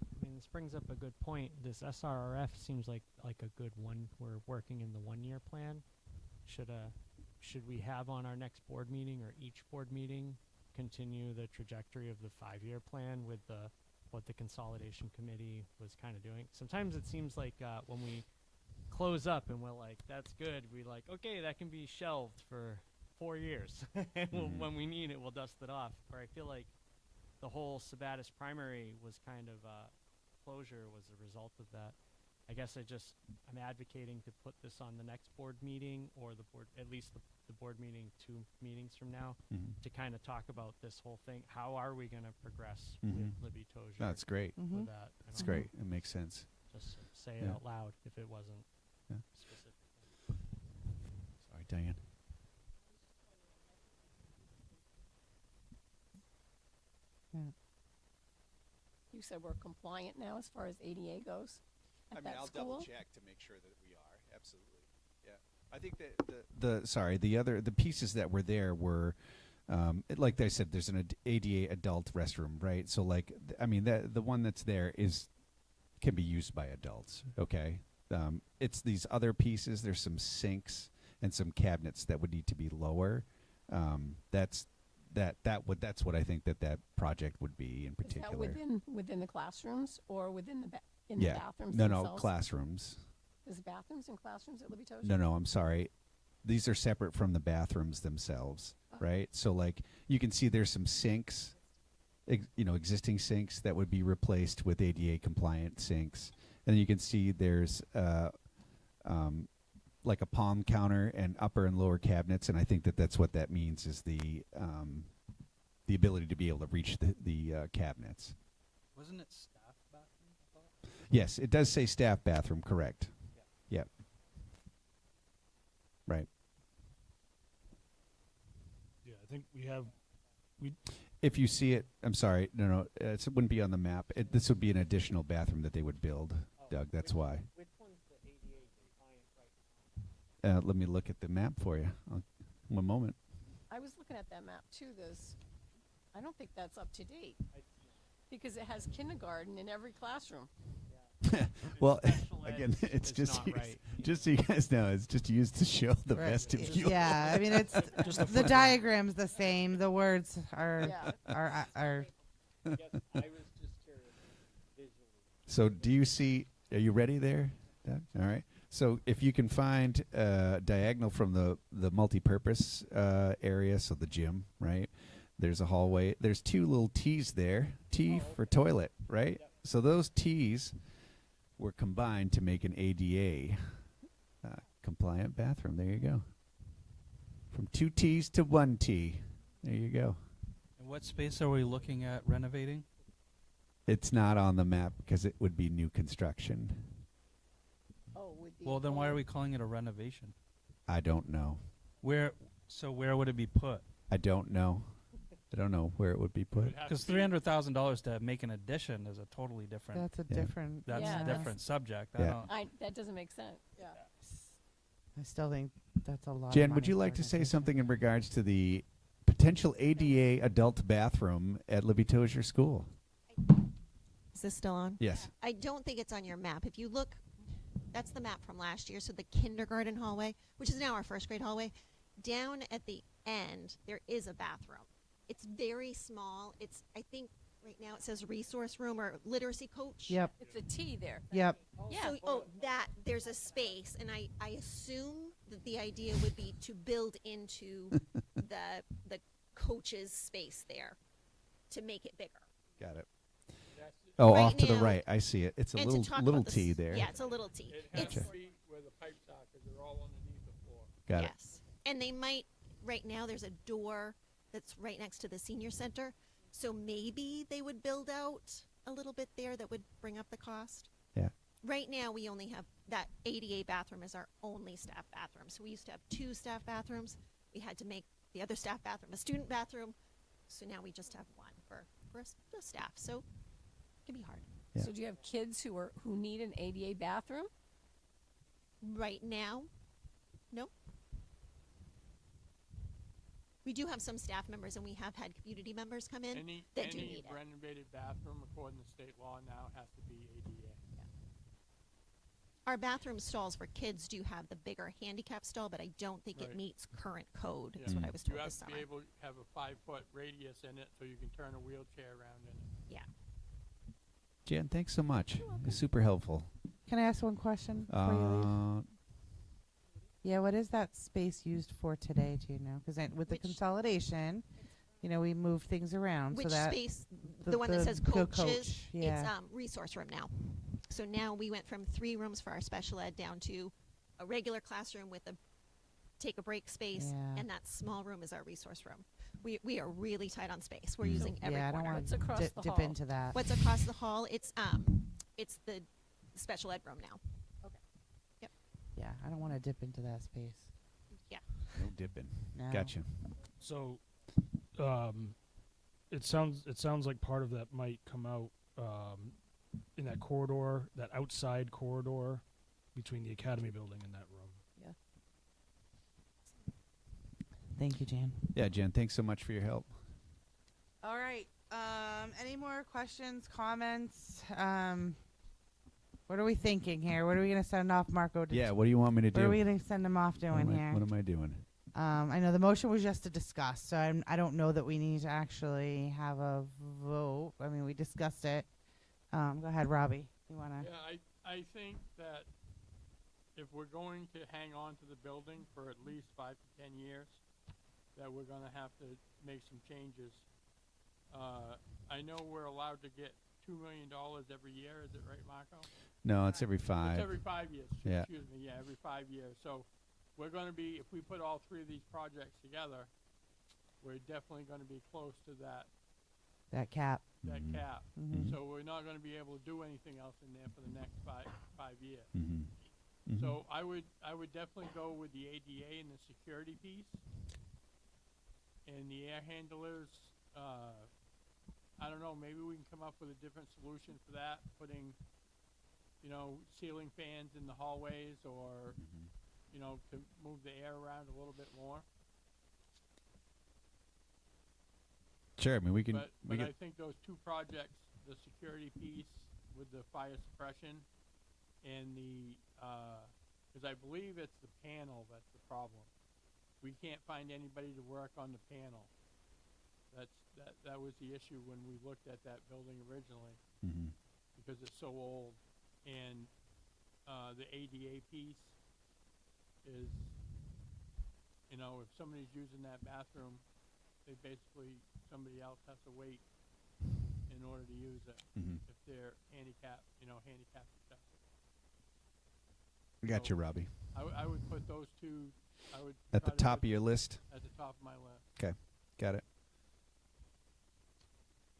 I mean, this brings up a good point. This SRRF seems like a good one. We're working in the 1-year plan. Should we have on our next board meeting or each board meeting continue the trajectory of the 5-year plan with what the consolidation committee was kind of doing? Sometimes it seems like when we close up and we're like, that's good, we like, okay, that can be shelved for 4 years. And when we need it, we'll dust it off. Or I feel like the whole Sabatis primary was kind of closure was a result of that. I guess I'm advocating to put this on the next board meeting or at least the board meeting 2 meetings from now to kind of talk about this whole thing. How are we going to progress with Libby Tozier? That's great. With that. That's great. It makes sense. Just say it out loud if it wasn't specific. Sorry, Diane. Yeah. You said we're compliant now as far as ADA goes at that I'll school? double check to make sure that we are. Absolutely. Yeah. I think that the pieces that were there were, like I said, there's an ADA adult restroom, right? So the one that's there can be used by adults. Okay. It's these other pieces. There's some sinks and some cabinets that would need to be lower. That's what I think that project would be in particular. Is that within the classrooms or within the the bathrooms No, themselves? classrooms. There's bathrooms and classrooms at Libby Tozier? No, I'm sorry. These are separate from the bathrooms themselves, right? So you can see there's some sinks, existing sinks that would be replaced with ADA compliant sinks. And then you can see there's like a palm counter and upper and lower cabinets, and I think that's what that means is the ability to be able to reach the cabinets. Wasn't it staff bathroom? I thought? Yes, it does say staff bathroom, correct. Yep. Right. Yeah, I think we If you see it, I'm sorry, no, it wouldn't be on the map. This would be an additional bathroom that they would build, Doug. That's why. Which one's the ADA compliant right now? Let me look at the map for you. One moment. I was looking at that map too. I don't think that's up to date because it has kindergarten in every classroom. Well, Special ed again, it's is just not used, right. just so you guys know, it's just used to show the Right. vestibule. Yeah, I mean it's the diagram's the same. The words are Yeah. are I guess I was just curious visually. So do you see, are you ready there, Doug? All right. So if you can find diagonal from the multi-purpose area, so the gym, right? There's a hallway. There's 2 little T's there. T for toilet, right? Yep. So those T's were combined to make an ADA compliant bathroom. There you go. From 2 T's to 1 T. There you go. And what space are we looking at renovating? It's not on the map because it would be new construction. Oh, would be. Well, then why are we calling it a renovation? I don't know. Where would it be put? I don't know. I don't know where it would be put. Because $300,000 to make an addition is a totally different. That's a Yeah. different. That's Yeah, a that's- different subject. Yeah. Don't. That doesn't make sense. Yeah. I still think that's a lot. of Jen, money would you for like an to say addition. something in regards to the potential ADA adult bathroom at Libby Tozier School? Is this still on? Yes. I don't think it's on your map. If you look, that's the map from last year. So the kindergarten hallway, which is now our first grade hallway, down at the end, there is a bathroom. It's very small. It's, I think right now it says resource room or literacy coach. Yep. It's a T there. Yep. Yeah. So, that there's a space, and I assume that the idea would be to build into the coach's space there to make it bigger. Got it. That's it. Oh, Right off to the now- right. I see it. It's a And to little talk little about the T s- there. Yeah, it's a little T. It has It's to be where the pipes are because they're all underneath the floor. Got it. yes. And they might, right now, there's a door that's right next to the senior center. So maybe they would build out a little bit there that would bring up the cost. Yeah. Right now, we only have that ADA bathroom is our only staff bathroom. So we used to have 2 staff bathrooms. We had to make the other staff bathroom a student bathroom. So now we just have one for the staff. So it can be hard. Yeah. So do you have kids who need an ADA bathroom? Right now, no. We do have some staff members, and we have had community members come in that do Any need it. renovated bathroom, according to state law now, has to be ADA. Our bathroom stalls for kids do have the bigger handicap stall, but I don't think Right. it meets current code. Yeah. Is what I was You told have this to be summer. able to have a 5-foot radius in it so you can turn a wheelchair around in it. Yeah. Jen, thanks so much. It's super helpful. Can I ask one question before you leave? Yeah, what is that space used for today? Do you know? Because with the Which- consolidation, we move things around. Which so that space? The one that says the coaches. Yeah. It's resource room now. So now we went from 3 rooms for our special ed down to a regular classroom with a take a break space, Yeah. and that small room is our resource room. We are really tight on space. We're Mm. using every yeah, I don't corner. want What's across to the dip hall? into that. What's across the hall? It's the special ed room now. Yeah, I don't want to dip into that space. Yeah. No dipping. No. Gotcha. So, it sounds like part of that might come out in that corridor, that outside corridor between the academy building and that room. Yeah. Thank you, Jan. Yeah, Jen, thanks so much for your help. All right. Any more questions, comments? What are we thinking here? What are we going to send off Marco to Yeah, what do you want me to do? What are we going to send him off doing here? What am I doing? I know the motion was just to discuss, so I don't know that we need to actually have a vote. I mean, we discussed it. Go ahead, Robbie. You want to? Yeah, I think that if we're going to hang on to the building for at least 5 to 10 years, that we're going to have to make some changes. I know we're allowed to get $2 million every year. Is it right, Marco? No, it's every 5. It's every 5 years. Yeah. Excuse me. Yeah, every 5 years. So we're going to be, if we put all 3 of these projects together, we're definitely going to be close to that cap. Mhm. cap. Mhm. So we're not going to be able to do anything else in there for the next five years. Mm-hmm. Mm-hmm. So I would definitely go with the ADA and the security piece, and the air handlers. I don't know. Maybe we can come up with a different solution for that. Putting, ceiling fans in the hallways, or to move the air around a little bit more. Sure. I mean, we can. But I think those 2 projects, the security piece with the fire suppression, and the because I believe it's the panel that's the problem. We can't find anybody to work on the panel. That was the issue when we looked at that building originally, Mm-hmm. because it's so old. And the ADA piece is, if somebody's using that bathroom, they basically, somebody else has to wait in order to use it Mm-hmm. if they're handicapped accessible. We got So you, Robbie. I would put those 2. I would At try the to top put of your list. At the top of my list. Okay. Got it.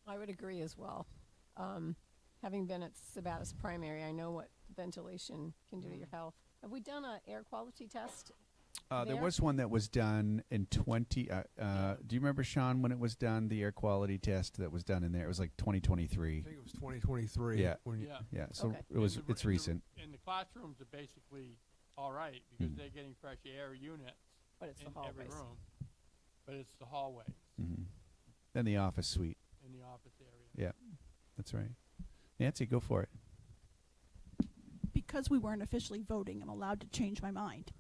I would agree as well. Having been at Sabatis Primary, I know what ventilation can do to your health. Have we done an air quality test There there? was one that was done in 20. Do you remember, Sean, when it was done, the air quality test that was done in there? It was like 2023. I think it was 2023. Yeah. when you- Yeah. Yeah, so Okay. it was. And the- It's and the- recent. And the classrooms are basically all right because Mm. they're getting fresh air units But it's the in every hallways. room. But it's the hallways Mm-hmm. Then the office suite. in the office area. Yeah, that's right. Nancy, go for it. Because we weren't officially voting, I'm allowed to change my mind.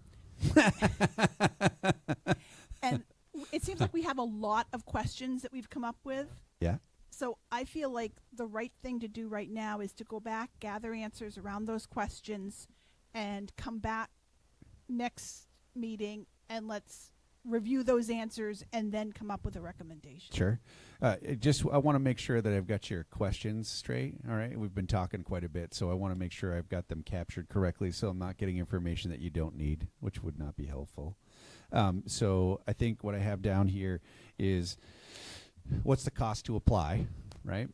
And it seems like we have a lot of questions that we've come up with. Yeah. So I feel like the right thing to do right now is to go back, gather answers around those questions, and come back next meeting and let's review those answers and then come up with a recommendation. Sure. I want to make sure that I've got your questions straight. All right. We've been talking quite a bit, so I want to make sure I've got them captured correctly so I'm not getting information that you don't need, which would not be helpful. So I think what I have down here is what's the cost to apply, right?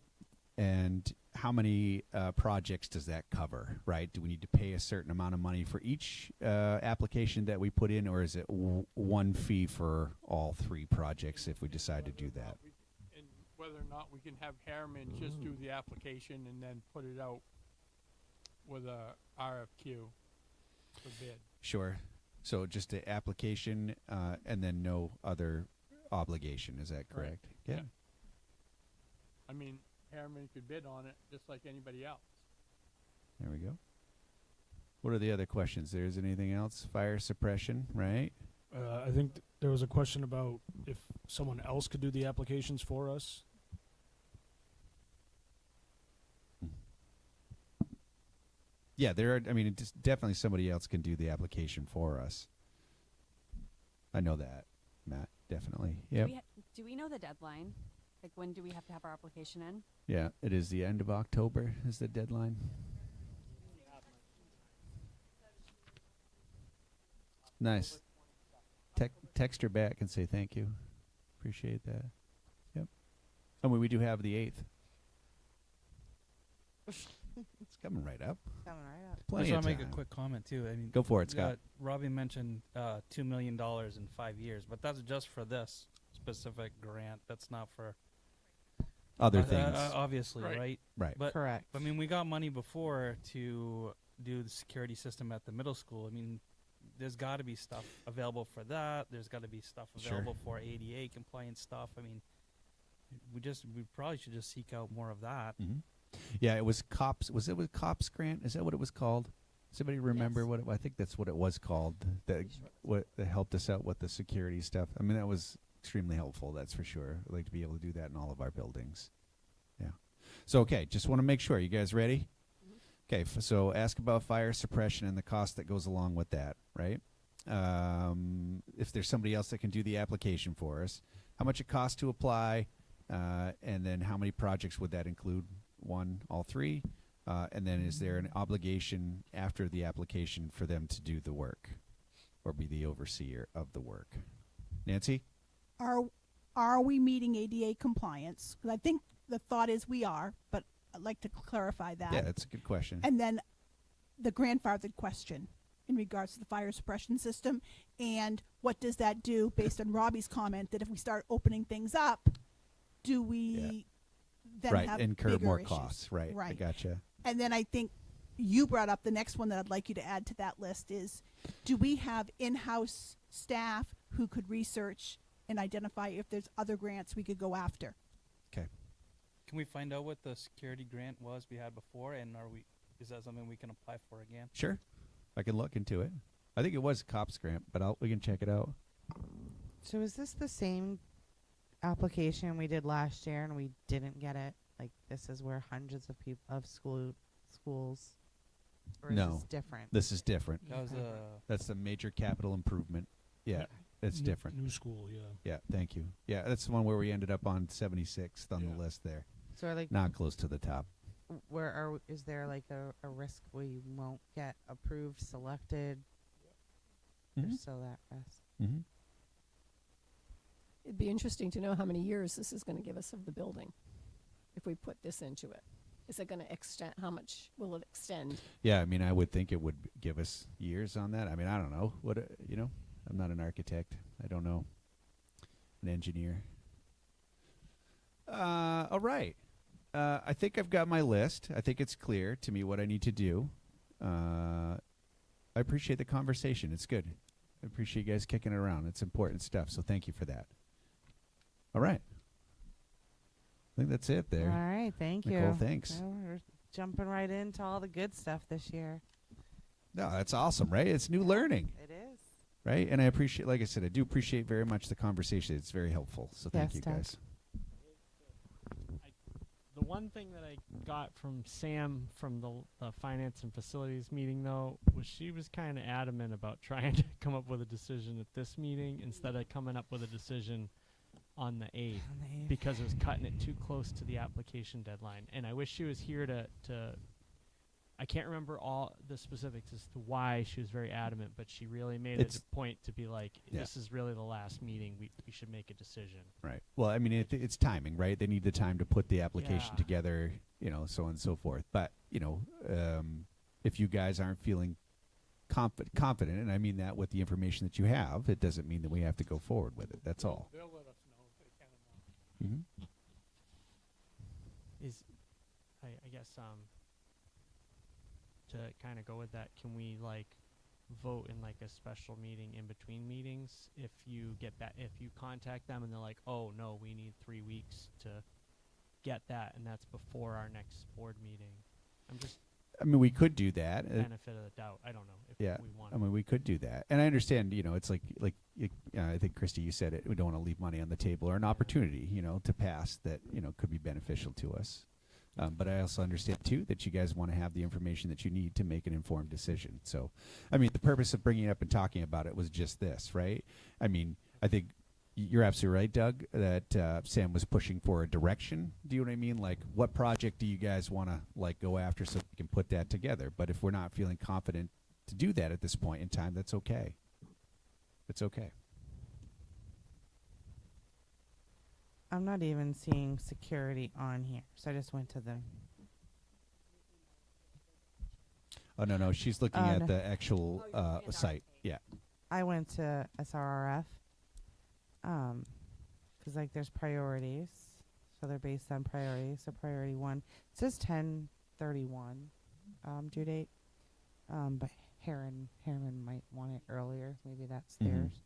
And how many projects does that cover, right? Do we need to pay a certain amount of money for each application that we put in, or is it one fee for all 3 projects if we decide to do that? And whether or not we can have Harriman just do the application and then put it out with a RFQ for bid. Sure. So just the application and then no other obligation. Is that correct? Yeah. Yeah. I mean, Harriman could bid on it just like anybody else. There we go. What are the other questions? There's anything else? Fire suppression, right? I think there was a question about if someone else could do the applications for us. Yeah, there are. I mean, definitely somebody else can do the application for us. I know that, Matt. Definitely. Yep. Do we know the deadline? Like, when do we have to have our application in? Yeah, it is the end of October is the deadline. Nice. Text her back and say thank you. Appreciate that. Yep. I mean, we do have the 8th. It's coming right up. Coming right up. Plenty I of just want to make time. a quick comment too. I mean, Go for it, Scott. Robbie mentioned $2 million in 5 years, but that's just for this specific grant. That's not for Other things. obviously, Right. right? Right. But Correct. I mean, we got money before to do the security system at the middle school. I mean, there's got to be stuff available for that. There's got to be stuff Sure. available for ADA compliance stuff. I mean, we probably should just seek out more of that. Mm-hmm. Yeah, it was COPS. Was it with COPS grant? Is that what it was called? Does anybody remember Yes. what I think that's what it was called. That helped us out with the security stuff. I mean, that was extremely helpful. That's for sure. I'd like to be able to do that in all of our buildings. Yeah. So okay, just want to make sure. You guys ready? Okay. So ask about fire suppression and the cost that goes along with that. Right. If there's somebody else that can do the application for us, how much it costs to apply, and then how many projects would that include? 1, all 3, and then is there an obligation after the application for them to do the work or be the overseer of the work? Nancy? Are we meeting ADA compliance? Because I think the thought is we are, but I'd like to clarify that. Yeah, that's a good question. And then the grandfathered question in regards to the fire suppression system, and what does that do based on Robbie's comment that if we start opening things up, do we then right, have incur bigger more issues? costs. Right, I gotcha. And then I think you brought up the next one that I'd like you to add to that list is, do we have in-house staff who could research and identify if there's other grants we could go after? Okay. Can we find out what the security grant was we had before, and is that something we can apply for again? Sure. I can look into it. I think it was a COPS grant, but we can check it out. So is this the same application we did last year and we didn't get it? Like, this is where hundreds of schools, or is No. this different? This is different. That was That's a major capital improvement. Yeah, it's different. New school, yeah. Yeah, thank you. Yeah, that's the one where we ended up on 76th on the list there. So like, Not close to the top. is there like a risk we won't get approved, selected? Mhm. Just so that risk. Mm-hmm. It'd be interesting to know how many years this is going to give us of the building if we put this into it. Is it going to extend? How much will it extend? Yeah, I mean, I would think it would give us years on that. I mean, I don't know. I'm not an architect. I don't know. An engineer. All right. I think I've got my list. I think it's clear to me what I need to do. I appreciate the conversation. It's good. I appreciate you guys kicking it around. It's important stuff, so thank you for that. All right. I think that's it there. All right, thank Nicole, you. thanks. Well, we're jumping right into all the good stuff this year. No, that's awesome, right? It's new learning. It is. Right? And I appreciate, like I said, I do appreciate very much the conversation. It's very helpful. So thank Yes, you Doug. guys. The one thing that I got from Sam from the finance and facilities meeting, though, was she was kind of adamant about trying to come up with a decision at this meeting instead of coming up with a decision on the 8th because it was cutting it too close to the application deadline. And I wish she was here to I can't remember all the specifics as to why she was very adamant, but she really made it a point to be like, this is really the last meeting. We should make a decision. Right. Well, I mean, it's timing, right? They need the time to put the application together, so on and so forth. But, if you guys aren't feeling confident, and I mean that with the information that you have, it doesn't mean that we have to go forward with it. That's all. They'll let us know if they can or not. Mm-hmm. I guess to kind of go with that, can we vote in a special meeting in between meetings if you get that, if you contact them and they're like, oh no, we need 3 weeks to get that, and that's before our next board meeting? I mean, we could do that. Benefit of the doubt. I don't know if we want. I mean, we could do that, and I understand. It's like I think Christy, you said it. We don't want to leave money on the table or an opportunity, to pass that could be beneficial to us. But I also understand too that you guys want to have the information that you need to make an informed decision. So, I mean, the purpose of bringing it up and talking about it was just this, right? I mean, I think you're absolutely right, Doug, that Sam was pushing for a direction. Do you know what I mean? Like, what project do you guys want to go after so we can put that together? But if we're not feeling confident to do that at this point in time, that's okay. It's okay. I'm not even seeing security on here, so I just went to the. Oh no, she's looking at the actual site. Yeah. I went to SRRF. Because there's priorities, so they're based on priorities. So priority 1, it says 10/31 due date. But Harriman might want it earlier. Maybe that's theirs.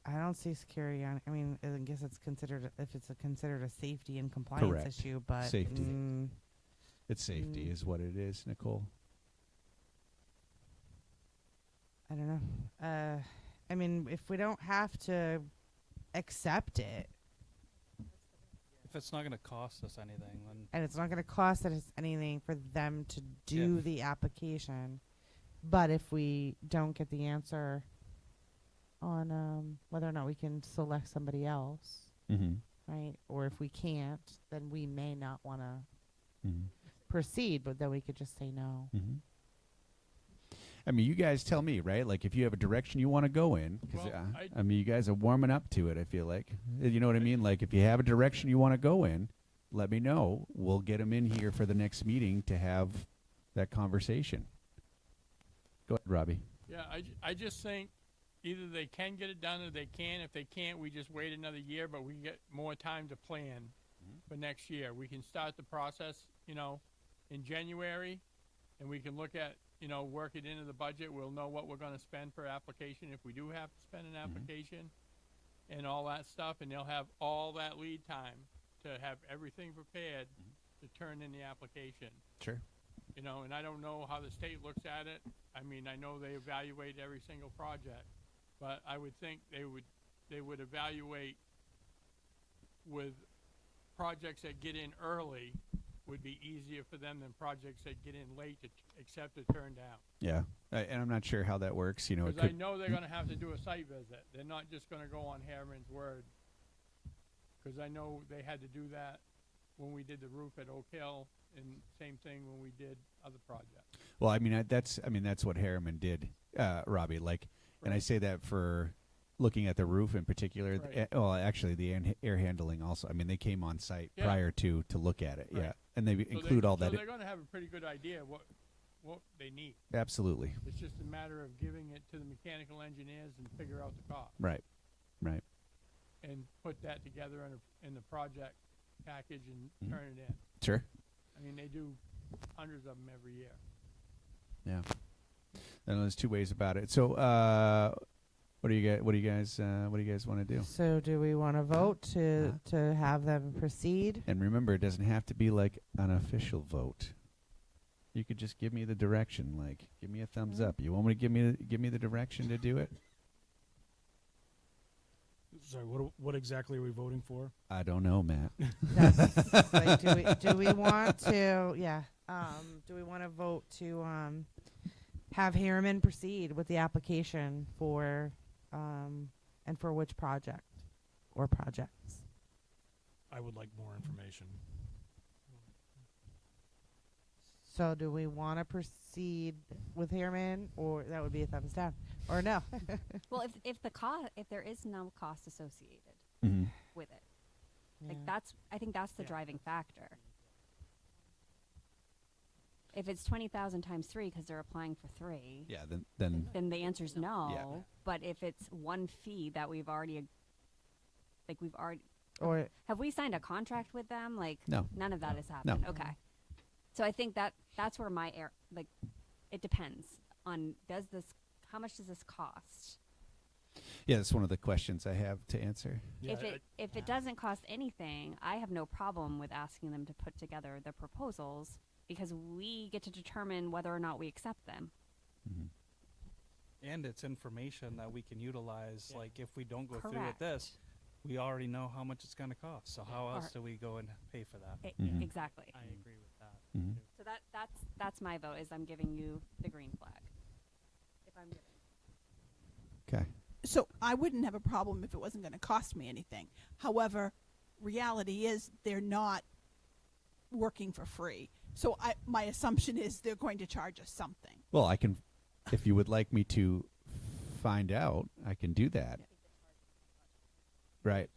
I don't see security on. I mean, I guess it's considered considered a safety and compliance issue, but safety. It's safety is what it is, Nicole. I don't know. I mean, if we don't have to accept it, If it's not going to cost us anything, then and it's not going to cost us anything for them to do the application, but if we don't get the answer on whether or not we can select somebody else, right? Or if we can't, then we may not want to proceed, but then we could just say no. I mean, you guys tell me, right? Like, if you have a direction you want to go in, because I mean, you guys are warming up to it. I feel like, you know what I mean? Like, if you have a direction you want to go in, let me know. We'll get them in here for the next meeting to have that conversation. Go ahead, Robbie. Yeah, I just think either they can get it done or they can't. If they can't, we just wait another year, but we get more time to plan for next year. We can start the process, in January, and we can look at, work it into the budget. We'll know what we're going to spend per application if we do have to spend an application and all that stuff, and they'll have all that lead time to have everything prepared to turn in the application. Sure. And I don't know how the state looks at it. I mean, I know they evaluate every single project, but I would think they would evaluate with projects that get in early would be easier for them than projects that get in late to accept or turn down. Yeah, and I'm not sure how that works. Because I know they're going to have to do a site visit. They're not just going to go on Harriman's word. Because I know they had to do that when we did the roof at Oak Hill, and same thing when we did other projects. Well, I mean, that's what Harriman did, Robbie. And I say that for looking at the roof in particular. Right. Well, actually, the air handling also. I mean, they came on site prior to look at it. Right. Yeah, and they include all that. So they're going to have a pretty good idea what they need. Absolutely. It's just a matter of giving it to the mechanical engineers and figure out the cost. Right. Right. And put that together in the project package and turn it in. Sure. I mean, they do hundreds of them every year. Yeah. And there's two ways about it. So, what do you guys want to do? So do we want to vote to have them proceed? And remember, it doesn't have to be like an official vote. You could just give me the direction, like give me a thumbs up. You want me to give me the direction to do it? Sorry, what exactly are we voting for? I don't know, Matt. That's, like, do we want to? Yeah. Do we want to vote to have Harriman proceed with the application for and for which project or projects? I would like more information. So do we want to proceed with Harriman, or that would be a thumbs down, or no? Well, if there is no cost associated with it, like I think that's the driving factor. If it's 20,000 times 3 because they're applying for 3, then the answer is no. Yeah. But if it's one fee that we've already or have we signed a contract with them? Like No. none of that has happened. No. Okay, so I think that's where my it depends on how much does this cost? Yeah, that's one of the questions I have to answer. Yeah, If it doesn't cost anything, I have no problem with asking them to put together the proposals because we get to determine whether or not we accept them. And it's information that we can utilize. Like if we don't go through with Correct. this, we already know how much it's going to cost. So how else do we go and pay for that? Exactly. I agree with that. So that's my vote. Is I'm giving you the green flag. If I'm giving. Okay. So I wouldn't have a problem if it wasn't going to cost me anything. However, reality is they're not working for free. So my assumption is they're going to charge us something. Well, I can, if you would like me to find out, I can do that. Right.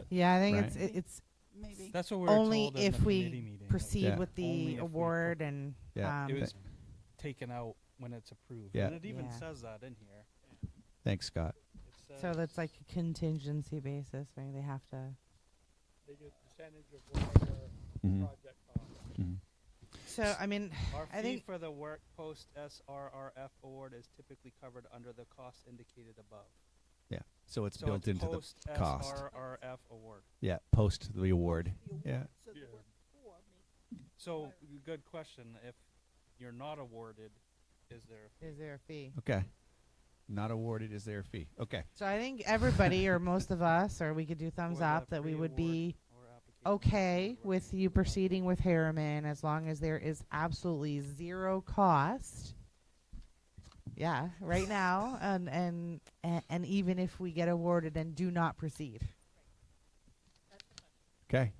yeah, I think Right. it's Maybe. That's what we were only told in if the we committee meeting. proceed Yeah. with Only the if we award and Yeah. It was taken out when it's approved. Yeah. And it even Yeah. says that in here. Thanks, Scott. It says so that's like a contingency basis. Maybe they have to. They get a percentage of whatever Mhm. project costs. So I mean, our I fee think for the work post SRRF award is typically covered under the cost indicated above. Yeah. So it's So built it's into the post cost. SRRF award. Yeah. Post the award. Yeah. So the Yeah. work for me. So good question. If you're not awarded, is there? is there a fee? Okay. Not awarded is there a fee? Okay. So I think everybody or most of us, or we could do thumbs Or the up, that we would be pre-award or application okay award. with you proceeding with Harriman as long as there is absolutely zero cost. Yeah, right now, and even if we get awarded and do not proceed, Okay.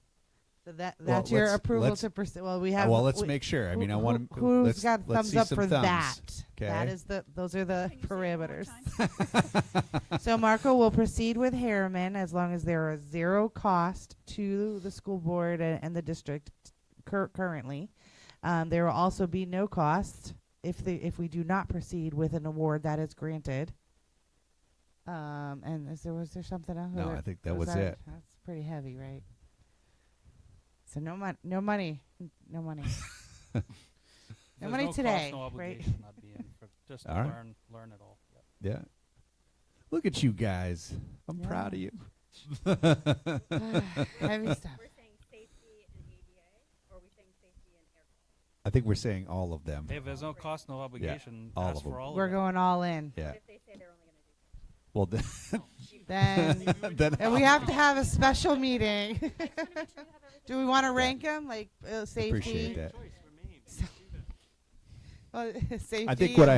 so that's Well, your let's- approval let's- to proceed. Well, we have. well, let's we- make sure. I who- mean, I who- want to. Who's got let's thumbs see up some for thumbs. that? Okay. That is those are the Can you say it one more parameters. time? So Marco will proceed with Harriman as long as there is zero cost to the school board and the district currently. There will also be no cost if we do not proceed with an award that is granted. And was there something else? No, Or I think that was that it. That's pretty heavy, right? So no money, no money. No There's money no today, cost, no right? obligation. I'd be in for just to All right. learn it all. Yep. Yeah. Look at you guys. I'm Yeah. proud of you. Heavy stuff. We're saying safety and ADA, or are we saying safety and air quality? I think we're saying all of them. If there's no cost, no obligation, all ask of them. for all We're of it. going all in. Yeah. If they say they're only going to do Well, then, Then then and we have to have a special meeting. Do we want to rank them like safety? appreciate that. Well, safety. I think what I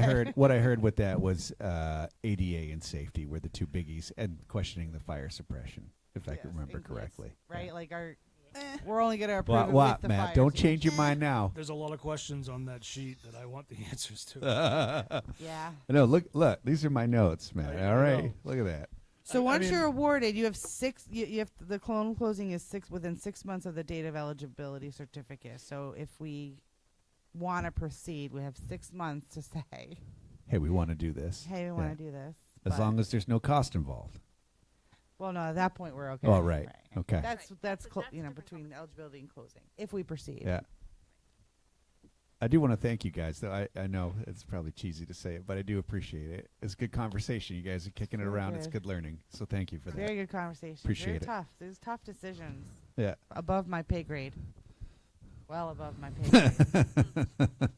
heard with that was ADA and safety were the two biggies, and questioning the fire suppression, if I can remember correctly. Right, like we're only going to approve What, it what with the Matt? fire Don't chief. change your mind now. There's a lot of questions on that sheet that I want the answers to. Yeah. No, look. These are my notes, Matt. I All right, know. look at that. So I once mean- you're awarded, you have you have the loan closing is within 6 months of the date of eligibility certificate. So if we want to proceed, we have 6 months to say, Hey, we want to do this. hey, we want to do this. As but- long as there's no cost involved. Well, no, at that point we're okay. Oh, right. Okay. That's Right. that's That's a clo- different between eligibility and closing. If we proceed. Yeah. I do want to thank you guys, though. I know it's probably cheesy to say it, but I do appreciate it. It's good conversation. You guys are kicking it Very around. It's good. good learning. So thank you for that. Very good conversation. Appreciate Very it. tough. There's tough decisions. Yeah. Above my pay grade. Well above my pay grade.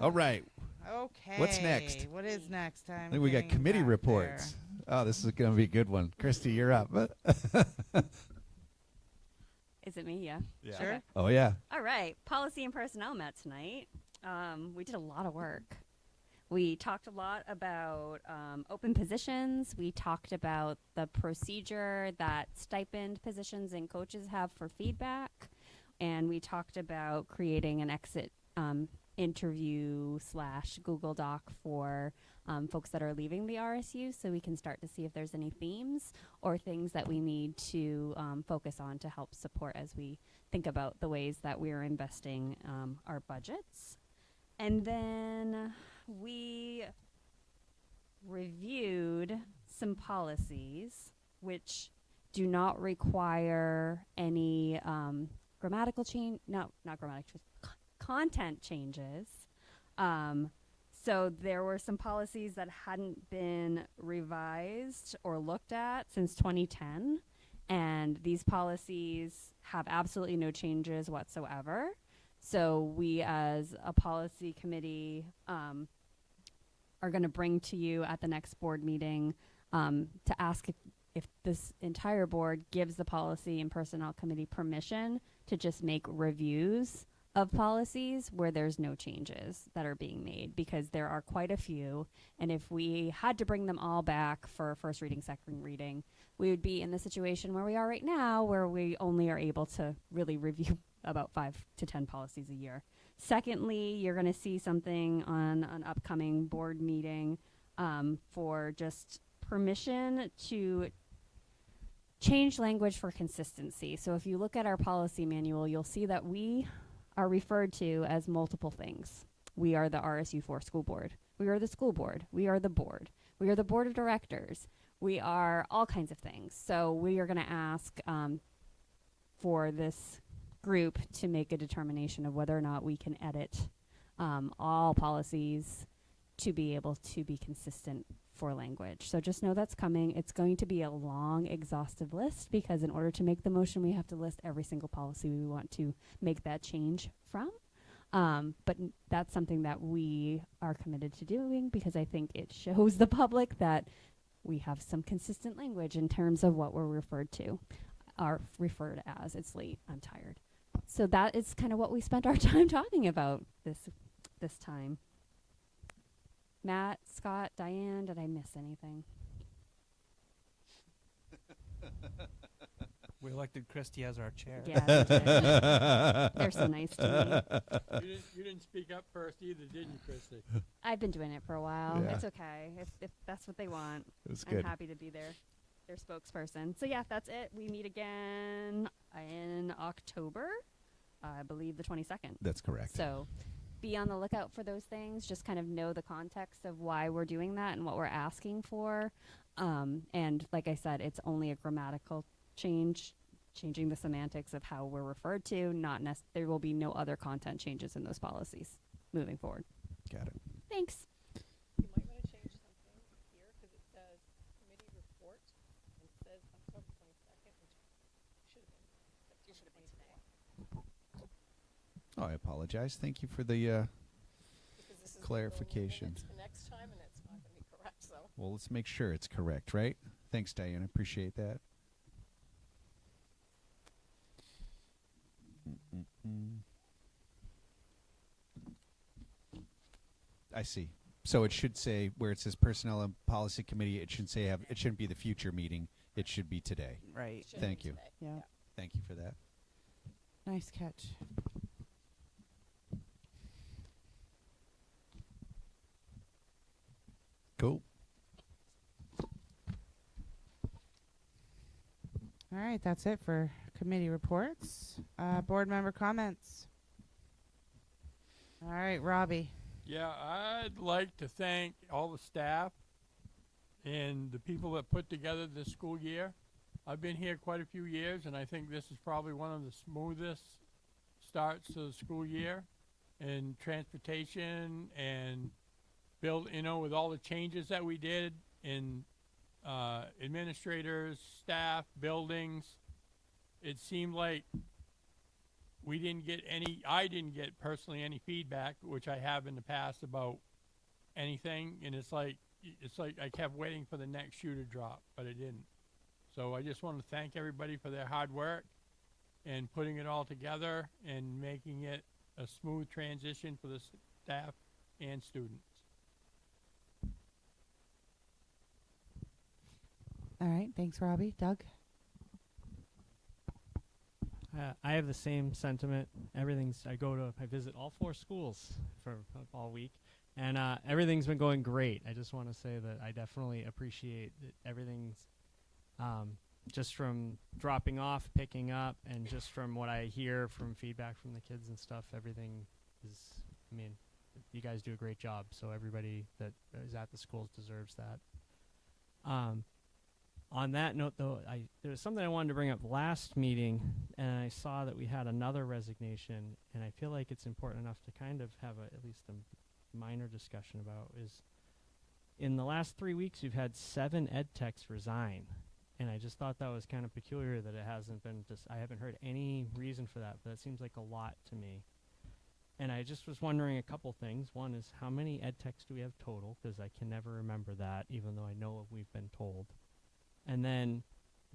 All right. Okay. What's next? What is next? I think we got committee reports. Oh, this is going to be a good one. Christy, you're up. Is it me? Yeah. Yeah. Sure. Okay. Oh, yeah. All right. Policy and personnel met tonight. We did a lot of work. We talked a lot about open positions. We talked about the procedure that stipend positions and coaches have for feedback. And we talked about creating an exit interview / Google Doc for folks that are leaving the RSU, so we can start to see if there's any themes or things that we need to focus on to help support as we think about the ways that we're investing our budgets. And then we reviewed some policies which do not require any grammatical change, not grammatical, content changes. So there were some policies that hadn't been revised or looked at since 2010, and these policies have absolutely no changes whatsoever. So we as a policy committee are going to bring to you at the next board meeting to ask if this entire board gives the policy and personnel committee permission to just make reviews of policies where there's no changes that are being made, because there are quite a few, and if we had to bring them all back for first reading, second reading, we would be in the situation where we are right now, where we only are able to really review about 5 to 10 policies a year. Secondly, you're going to see something on an upcoming board meeting for just permission to change language for consistency. So if you look at our policy manual, you'll see that we are referred to as multiple things. We are the RSU4 school board. We are the school board. We are the board. We are the board of directors. We are all kinds of things. So we are going to ask for this group to make a determination of whether or not we can edit all policies to be able to be consistent for language. So just know that's coming. It's going to be a long, exhaustive list, because in order to make the motion, we have to list every single policy we want to make that change from. But that's something that we are committed to doing, because I think it shows the public that we have some consistent language in terms of what we're referred to, are referred as. It's late, I'm tired. So that is kind of what we spent our time talking about this time. Matt, Scott, Diane, did I miss anything? We elected Christy as our chair. Yeah, they did. They're so nice to me. You didn't speak up first either, did you, Christy? I've been doing it for a while. Yeah. It's okay. If that's what they want, It was I'm good. happy to be their spokesperson. So yeah, that's it. We meet again in October, I believe the 22nd. That's correct. So be on the lookout for those things. Just kind of know the context of why we're doing that and what we're asking for. And like I said, it's only a grammatical change, changing the semantics of how we're referred to. There will be no other content changes in those policies moving forward. Got it. Thanks. You might want to change something here, because it says committee report, and it says October 22nd, which should have been September 24th. Oh, I apologize. Thank you for the Because this is clarification. the next time, and it's not going to be correct, so. Well, let's make sure it's correct, right? Thanks, Diane. I appreciate that. I see. So it should say, where it says Personnel and Policy Committee, it should say it shouldn't be the future meeting. It should be today. Right. Should Thank be you. today. Yeah. Thank you for that. Nice catch. Cool. All right, that's it for committee reports. Board member comments. All right, Robbie. Yeah, I'd like to thank all the staff and the people that put together this school year. I've been here quite a few years, and I think this is probably one of the smoothest starts to the school year. And transportation and with all the changes that we did in administrators, staff, buildings, it seemed like I didn't get personally any feedback, which I have in the past about anything, and it's like I kept waiting for the next shoe to drop, but it didn't. So I just want to thank everybody for their hard work and putting it all together and making it a smooth transition for the staff and students. All right, thanks, Robbie. Doug? I have the same sentiment. I visit all 4 schools for all week, and everything's been going great. I just want to say that I definitely appreciate that everything's just from dropping off, picking up, and just from what I hear from feedback from the kids and stuff, everything is, you guys do a great job, so everybody that is at the schools deserves that. On that note, though, there was something I wanted to bring up last meeting, and I saw that we had another resignation, and I feel like it's important enough to kind of have at least a minor discussion about is in the last 3 weeks, we've had 7 ed techs resign, and I just thought that was kind of peculiar that it hasn't been I haven't heard any reason for that, but it seems like a lot to me. And I just was wondering a couple things. One is, how many ed techs do we have total? Because I can never remember that, even though I know we've been told. And then,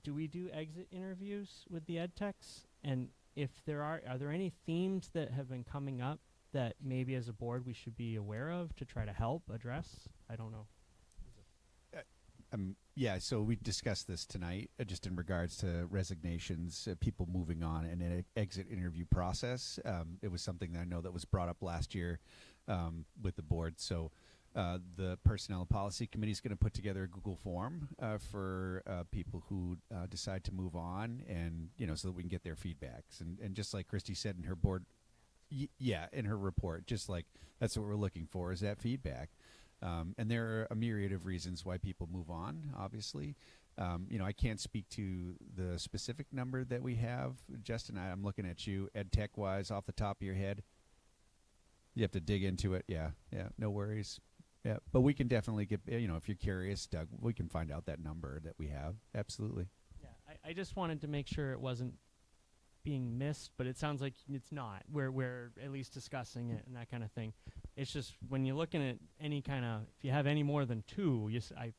do we do exit interviews with the ed techs? And if there are there any themes that have been coming up that maybe as a board we should be aware of to try to help address? I don't know. Yeah, so we discussed this tonight, just in regards to resignations, people moving on, and an exit interview process. It was something that I know that was brought up last year with the board. So the Personnel and Policy Committee is going to put together a Google form for people who decide to move on, and so that we can get their feedbacks. And just like Christy said in her board, in her report, just like that's what we're looking for, is that feedback. And there are a myriad of reasons why people move on, obviously. I can't speak to the specific number that we have. Justin, I'm looking at you, ed tech-wise, off the top of your head. You have to dig into it. Yeah, no worries. Yeah, but we can definitely get, if you're curious, Doug, we can find out that number that we have. Absolutely. Yeah, I just wanted to make sure it wasn't being missed, but it sounds like it's not. We're at least discussing it and that kind of thing. It's just when you're looking at any kind of, if you have any more than 2,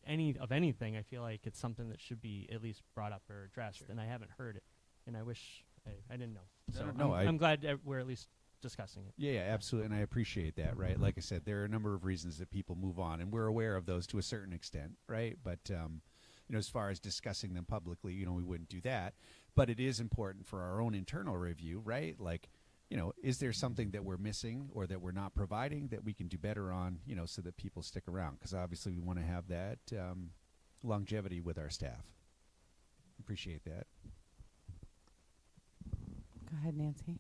anything, I feel like it's something that should be at least brought up or addressed, and I haven't heard it, and I wish I didn't know. So I'm glad we're at least discussing it. Yeah, absolutely, and I appreciate that, right? Like I said, there are a number of reasons that people move on, and we're aware of those to a certain extent, right? But, as far as discussing them publicly, we wouldn't do that. But it is important for our own internal review, right? Like, is there something that we're missing or that we're not providing that we can do better on, so that people stick around? Because obviously we want to have that longevity with our staff. Appreciate that. Go ahead, Nancy.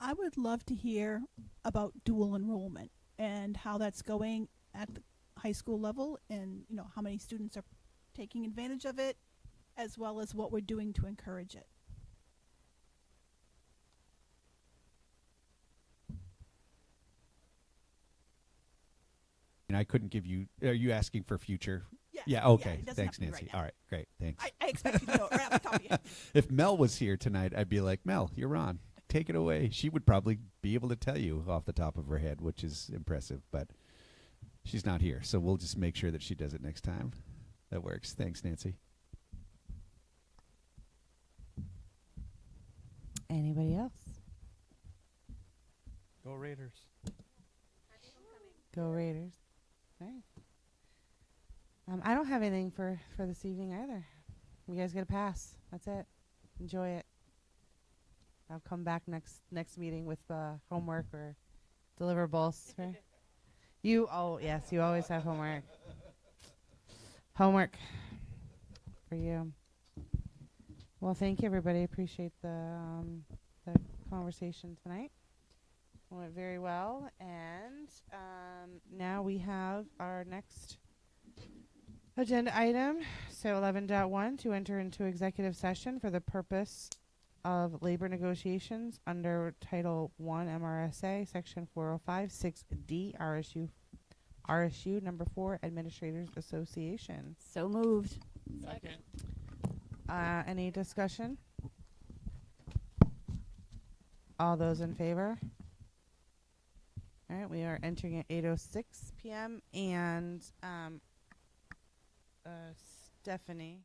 I would love to hear about dual enrollment and how that's going at the high school level, and how many students are taking advantage of it, as well as what we're doing to encourage it. And I couldn't give you. Are you asking for future? Yes. Yeah. Okay. It doesn't Thanks, have to be Nancy. right now. All right. Great. Thanks. I expect you to know it right off the top of your head. If Mel was here tonight, I'd be like, Mel, you're on. Take it away. She would probably be able to tell you off the top of her head, which is impressive. But she's not here, so we'll just make sure that she does it next time. That works. Thanks, Nancy. Anybody else? Go Raiders. Go Raiders. All right. I don't have anything for this evening either. You guys get a pass. That's it. Enjoy it. I'll come back next meeting with homework or deliverables. Right? You always have homework. Homework for you. Well, thank you, everybody. Appreciate the conversation tonight. Went very well. And now we have our next agenda item. So 11.1, to enter into executive session for the purpose of labor negotiations under Title 1 MRSA, Section 405, 6D, RSU number 4, Administrators Association. So moved. Second. Any discussion? All those in favor? All right, we are entering at 8:06 p.m. and Stephanie.